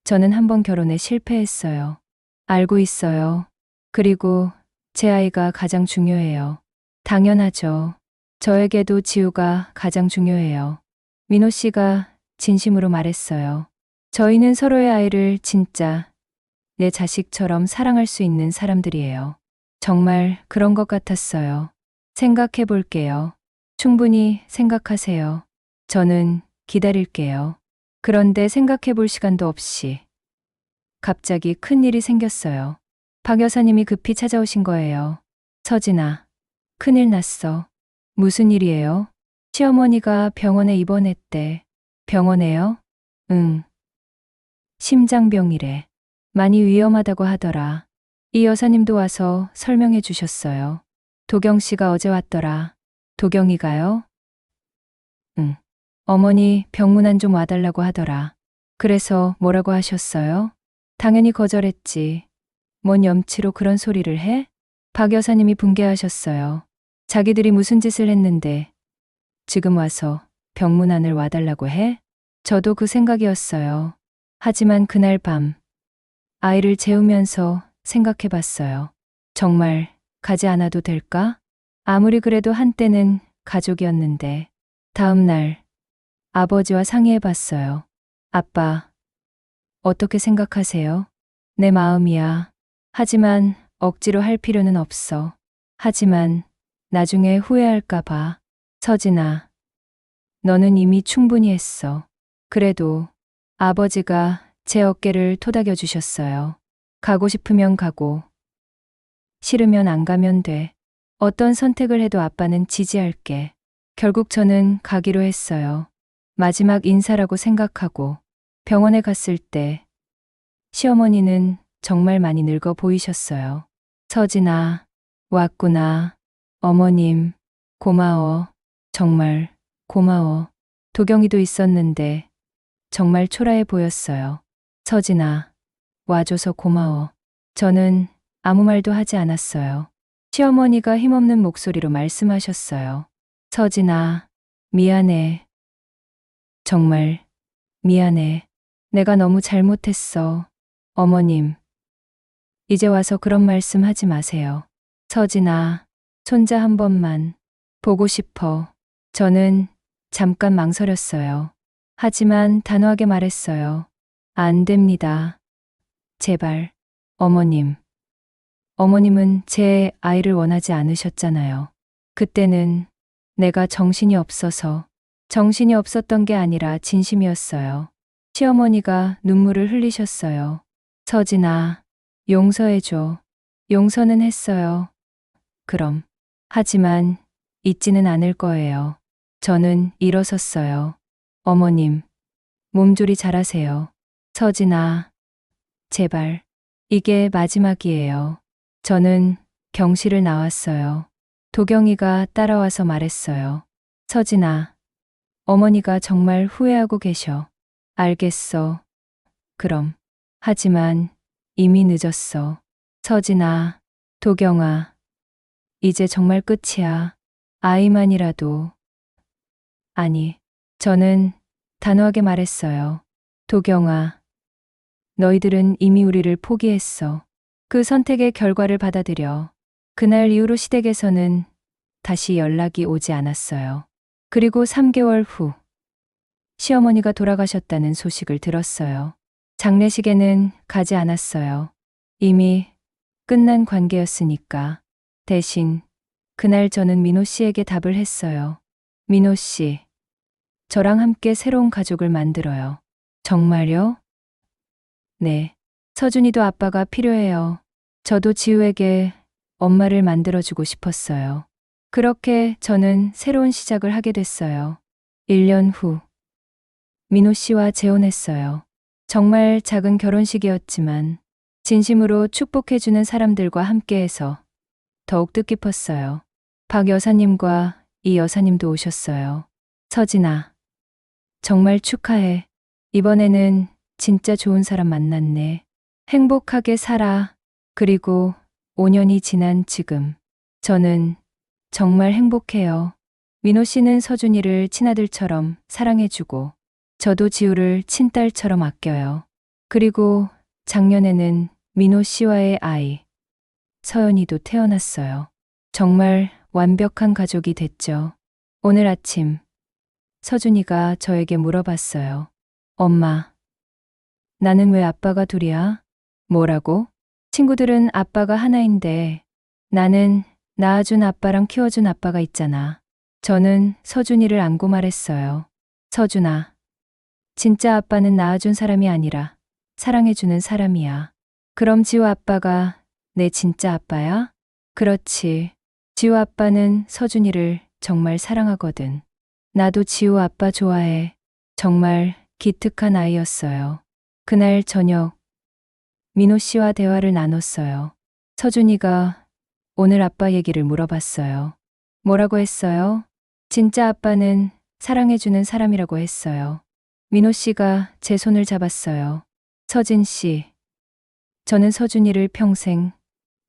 저는 한 번 결혼에 실패했어요. 알고 있어요. 그리고 제 아이가 가장 중요해요. 당연하죠. 저에게도 지우가 가장 중요해요. 민호 씨가 진심으로 말했어요. 저희는 서로의 아이를 진짜 내 자식처럼 사랑할 수 있는 사람들이에요. 정말 그런 것 같았어요. 생각해 볼게요. 충분히 생각하세요. 저는 기다릴게요. 그런데 생각해 볼 시간도 없이 갑자기 큰 일이 생겼어요. 박 여사님이 급히 찾아오신 거예요. 서진아, 큰일 났어. 무슨 일이에요? 시어머니가 병원에 입원했대. 병원에요? 응. 심장병이래. 많이 위험하다고 하더라. 이 여사님도 와서 설명해 주셨어요. 도경 씨가 어제 왔더라. 도경이가요? 응. 어머니 병문안 좀 와달라고 하더라. 그래서 뭐라고 하셨어요? 당연히 거절했지. 뭔 염치로 그런 소리를 해? 박 여사님이 분개하셨어요. 자기들이 무슨 짓을 했는데 지금 와서 병문안을 와달라고 해? 저도 그 생각이었어요. 하지만 그날 밤 아이를 재우면서 생각해 봤어요. 정말 가지 않아도 될까? 아무리 그래도 한때는 가족이었는데. 다음 날 아버지와 상의해 봤어요. 아빠, 어떻게 생각하세요? 내 마음이야. 하지만 억지로 할 필요는 없어. 하지만 나중에 후회할까 봐. 서진아, 너는 이미 충분히 했어. 그래도 아버지가 제 어깨를 토닥여 주셨어요. 가고 싶으면 가고, 싫으면 안 가면 돼. 어떤 선택을 해도 아빠는 지지할게. 결국 저는 가기로 했어요. 마지막 인사라고 생각하고 병원에 갔을 때 시어머니는 정말 많이 늙어 보이셨어요. 서진아, 왔구나. 어머님, 고마워. 정말 고마워. 도경이도 있었는데 정말 초라해 보였어요. 서진아, 와줘서 고마워. 저는 아무 말도 하지 않았어요. 시어머니가 힘없는 목소리로 말씀하셨어요. 서진아, 미안해. 정말 미안해. 내가 너무 잘못했어. 어머님, 이제 와서 그런 말씀 하지 마세요. 서진아, 손자 한 번만 보고 싶어. 저는 잠깐 망설였어요. 하지만 단호하게 말했어요. 안 됩니다. 제발. 어머님. 어머님은 제 아이를 원하지 않으셨잖아요. 그때는 내가 정신이 없었던 게 아니라 진심이었어요. 시어머니가 눈물을 흘리셨어요. 서진아, 용서해줘. 용서는 했어요. 그럼. 하지만 잊지는 않을 거예요. 저는 일어섰어요. 어머님, 몸조리 잘하세요. 서진아, 제발. 이게 마지막이에요. 저는 경실을 나왔어요. 도경이가 따라와서 말했어요. 서진아, 어머니가 정말 후회하고 계셔. 알겠어. 그럼. 하지만 이미 늦었어. 서진아, 도경아, 이제 정말 끝이야. 아이만이라도. 아니, 저는 단호하게 말했어요. 도경아, 너희들은 이미 우리를 포기했어. 그 선택의 결과를 받아들여. 그날 이후로 시댁에서는 다시 연락이 오지 않았어요. 그리고 3개월 후, 시어머니가 돌아가셨다는 소식을 들었어요. 장례식에는 가지 않았어요. 이미 끝난 관계였으니까. 대신 그날 저는 민호 씨에게 답을 했어요. 민호 씨, 저랑 함께 새로운 가족을 만들어요. 정말요? 네. 서준이도 아빠가 필요해요. 저도 지우에게 엄마를 만들어주고 싶었어요. 그렇게 저는 새로운 시작을 하게 됐어요. 1년 후, 민호 씨와 재혼했어요. 정말 작은 결혼식이었지만 진심으로 축복해주는 사람들과 함께해서 더욱 뜻깊었어요. 박 여사님과 이 여사님도 오셨어요. 서진아, 정말 축하해. 이번에는 진짜 좋은 사람 만났네. 행복하게 살아. 그리고 5년이 지난 지금, 저는 정말 행복해요. 민호 씨는 서준이를 친아들처럼 사랑해주고, 저도 지우를 친딸처럼 아껴요. 그리고 작년에는 민호 씨와의 아이, 서연이도 태어났어요. 정말 완벽한 가족이 됐죠. 오늘 아침, 서준이가 저에게 물어봤어요. 엄마, 나는 왜 아빠가 둘이야? 뭐라고? 친구들은 아빠가 하나인데 나는 낳아준 아빠랑 키워준 아빠가 있잖아. 저는 서준이를 안고 말했어요. 서준아, 진짜 아빠는 낳아준 사람이 아니라 사랑해주는 사람이야. 그럼 지우 아빠가 내 진짜 아빠야? 그렇지. 지우 아빠는 서준이를 정말 사랑하거든. 나도 지우 아빠 좋아해. 정말 기특한 아이였어요. 그날 저녁, 민호 씨와 대화를 나눴어요. 서준이가 오늘 아빠 얘기를 물어봤어요. 뭐라고 했어요? 진짜 아빠는 사랑해주는 사람이라고 했어요. 민호 씨가 제 손을 잡았어요. 서진 씨, 저는 서준이를 평생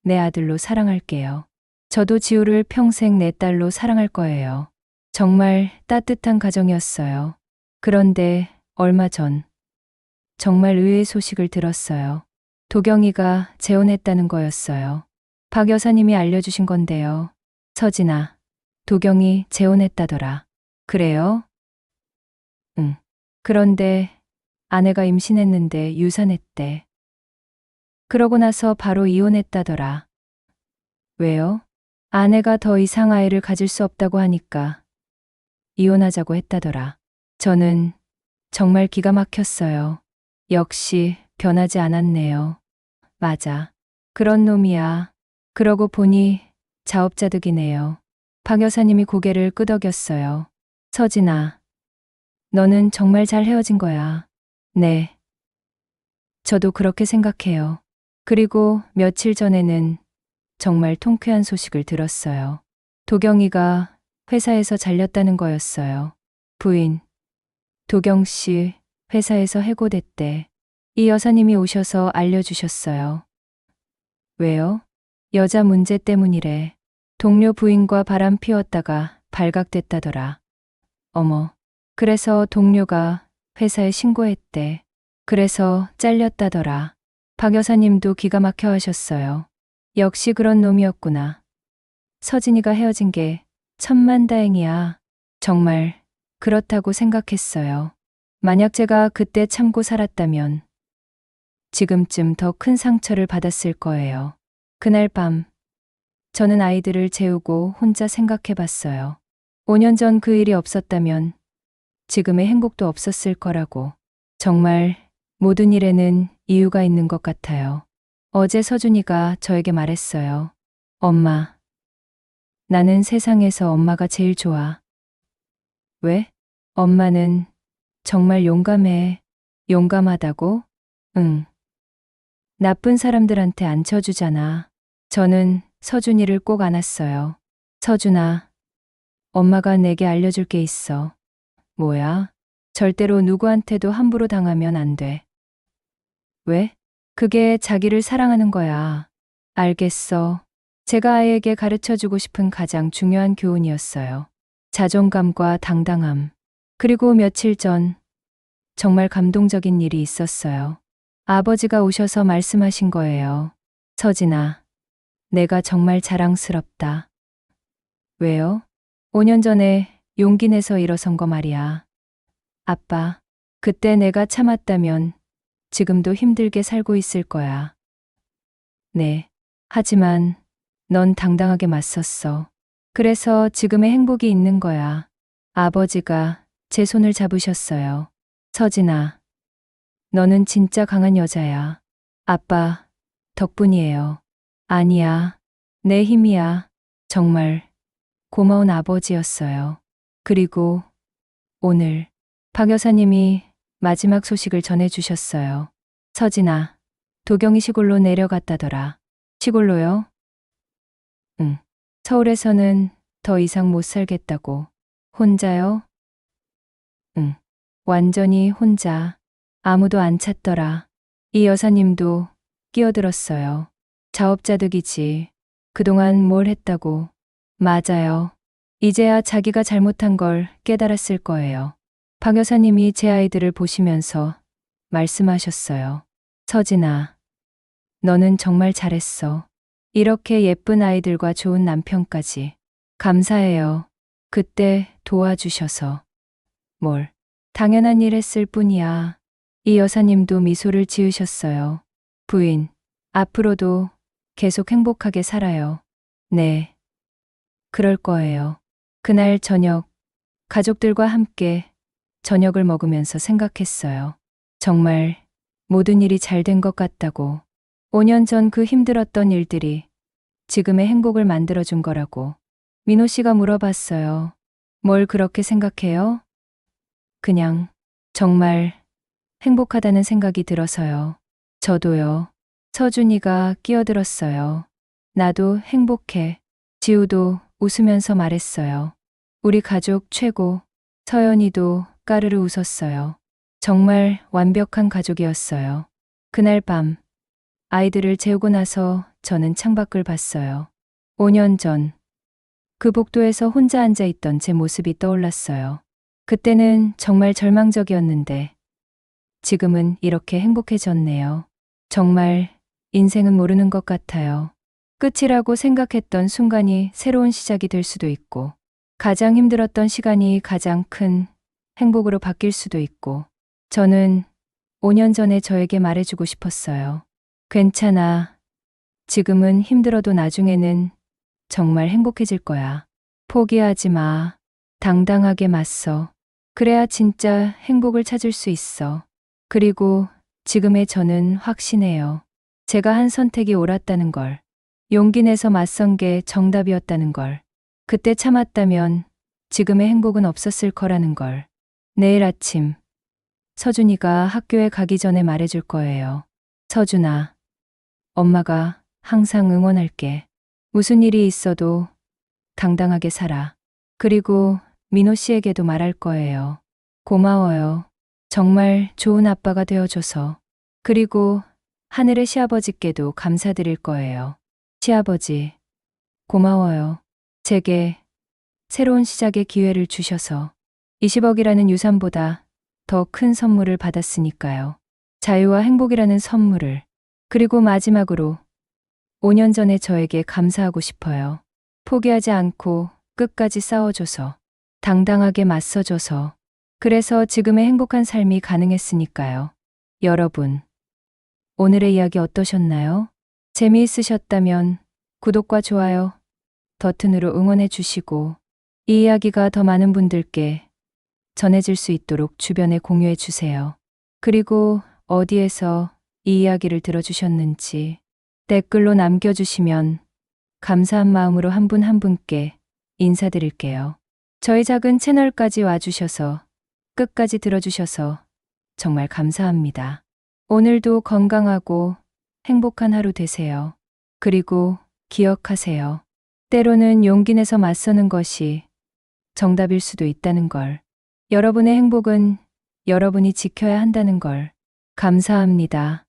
내 아들로 사랑할게요. 저도 지우를 평생 내 딸로 사랑할 거예요. 정말 따뜻한 가정이었어요. 그런데 얼마 전 정말 의외의 소식을 들었어요. 도경이가 재혼했다는 거였어요. 박 여사님이 알려주신 건데요. 서진아, 도경이 재혼했다더라. 그래요? 응. 그런데 아내가 임신했는데 유산했대. 그러고 나서 바로 이혼했다더라. 왜요? 아내가 더 이상 아이를 가질 수 없다고 하니까 이혼하자고 했다더라. 저는 정말 기가 막혔어요. 역시 변하지 않았네요. 맞아. 그런 놈이야. 그러고 보니 자업자득이네요. 박 여사님이 고개를 끄덕였어요. 서진아, 너는 정말 잘 헤어진 거야. 네. 저도 그렇게 생각해요. 그리고 며칠 전에는 정말 통쾌한 소식을 들었어요. 도경이가 회사에서 잘렸다는 거였어요. 부인, 도경 씨 회사에서 해고됐대. 이 여사님이 오셔서 알려주셨어요. 왜요? 여자 문제 때문이래. 동료 부인과 바람 피웠다가 발각됐다더라. 어머, 그래서 동료가 회사에 신고했대. 그래서 잘렸다더라. 박 여사님도 기가 막혀 하셨어요. 역시 그런 놈이었구나. 서진이가 헤어진 게 천만다행이야. 정말 그렇다고 생각했어요. 만약 제가 그때 참고 살았다면 지금쯤 더 큰 상처를 받았을 거예요. 그날 밤 저는 아이들을 재우고 혼자 생각해 봤어요. 5년 전 그 일이 없었다면 지금의 행복도 없었을 거라고. 정말 모든 일에는 이유가 있는 것 같아요. 어제 서준이가 저에게 말했어요. 엄마, 나는 세상에서 엄마가 제일 좋아. 왜? 엄마는 정말 용감해. 용감하다고? 응. 나쁜 사람들한테 안 쳐주잖아. 저는 서준이를 꼭 안았어요. 서준아, 엄마가 내게 알려줄 게 있어. 뭐야? 절대로 누구한테도 함부로 당하면 안 돼. 왜? 그게 자기를 사랑하는 거야. 알겠어. 제가 아이에게 가르쳐 주고 싶은 가장 중요한 교훈이었어요. 자존감과 당당함. 그리고 며칠 전 정말 감동적인 일이 있었어요. 아버지가 오셔서 말씀하신 거예요. 서진아, 내가 정말 자랑스럽다. 왜요? 5년 전에 용기 내서 일어선 거 말이야. 아빠, 그때 내가 참았다면 지금도 힘들게 살고 있을 거야. 네. 하지만 넌 당당하게 맞섰어. 그래서 지금의 행복이 있는 거야. 아버지가 제 손을 잡으셨어요. 서진아, 너는 진짜 강한 여자야. 아빠, 덕분이에요. 아니야. 내 힘이야. 정말 고마운 아버지였어요. 그리고 오늘 박 여사님이 마지막 소식을 전해주셨어요. 서진아, 도경이 시골로 내려갔다더라. 시골로요? 응. 서울에서는 더 이상 못 살겠다고. 혼자요? 응. 완전히 혼자. 아무도 안 찾더라. 이 여사님도 끼어들었어요. 자업자득이지. 그동안 뭘 했다고. 맞아요. 이제야 자기가 잘못한 걸 깨달았을 거예요. 박 여사님이 제 아이들을 보시면서 말씀하셨어요. 서진아, 너는 정말 잘했어. 이렇게 예쁜 아이들과 좋은 남편까지. 감사해요. 그때 도와주셔서. 뭘. 당연한 일 했을 뿐이야. 이 여사님도 미소를 지으셨어요. 부인, 앞으로도 계속 행복하게 살아요. 네. 그럴 거예요. 그날 저녁, 가족들과 함께 저녁을 먹으면서 생각했어요. 정말 모든 일이 잘 된 것 같다고. 5년 전 그 힘들었던 일들이 지금의 행복을 만들어준 거라고. 민호 씨가 물어봤어요. 뭘 그렇게 생각해요? 그냥 정말 행복하다는 생각이 들어서요. 저도요. 서준이가 끼어들었어요. 나도 행복해. 지우도 웃으면서 말했어요. 우리 가족 최고. 서연이도 까르르 웃었어요. 정말 완벽한 가족이었어요. 그날 밤 아이들을 재우고 나서 저는 창밖을 봤어요. 5년 전 그 복도에서 혼자 앉아 있던 제 모습이 떠올랐어요. 그때는 정말 절망적이었는데 지금은 이렇게 행복해졌네요. 정말 인생은 모르는 것 같아요. 끝이라고 생각했던 순간이 새로운 시작이 될 수도 있고 가장 힘들었던 시간이 가장 큰 행복으로 바뀔 수도 있고 저는 5년 전에 저에게 말해주고 싶었어요. 괜찮아. 지금은 힘들어도 나중에는 정말 행복해질 거야. 포기하지 마. 당당하게 맞서. 그래야 진짜 행복을 찾을 수 있어. 그리고 지금의 저는 확신해요. 제가 한 선택이 옳았다는 걸. 용기 내서 맞선 게 정답이었다는 걸. 그때 참았다면 지금의 행복은 없었을 거라는 걸. 내일 아침 서준이가 학교에 가기 전에 말해줄 거예요. 서준아, 엄마가 항상 응원할게. 무슨 일이 있어도 당당하게 살아. 그리고 민호 씨에게도 말할 거예요. 고마워요. 정말 좋은 아빠가 되어줘서. 그리고 하늘의 시아버지께도 감사드릴 거예요. 시아버지, 고마워요. 제게 새로운 시작의 기회를 주셔서 20억이라는 유산보다 더 큰 선물을 받았으니까요. 자유와 행복이라는 선물을. 그리고 마지막으로 5년 전에 저에게 감사하고 싶어요. 포기하지 않고 끝까지 싸워줘서, 당당하게 맞서줘서, 그래서 지금의 행복한 삶이 가능했으니까요. 여러분, 오늘의 이야기 어떠셨나요? 재미있으셨다면 구독과 좋아요 버튼으로 응원해 주시고, 이 이야기가 더 많은 분들께 전해질 수 있도록 주변에 공유해 주세요. 그리고 어디에서 이 이야기를 들어주셨는지 댓글로 남겨주시면 감사한 마음으로 한 분 한 분께 인사드릴게요. 저희 작은 채널까지 와주셔서, 끝까지 들어주셔서 정말 감사합니다. 오늘도 건강하고 행복한 하루 되세요. 그리고 기억하세요. 때로는 용기 내서 맞서는 것이 정답일 수도 있다는 걸. 여러분의 행복은 여러분이 지켜야 한다는 걸. 감사합니다.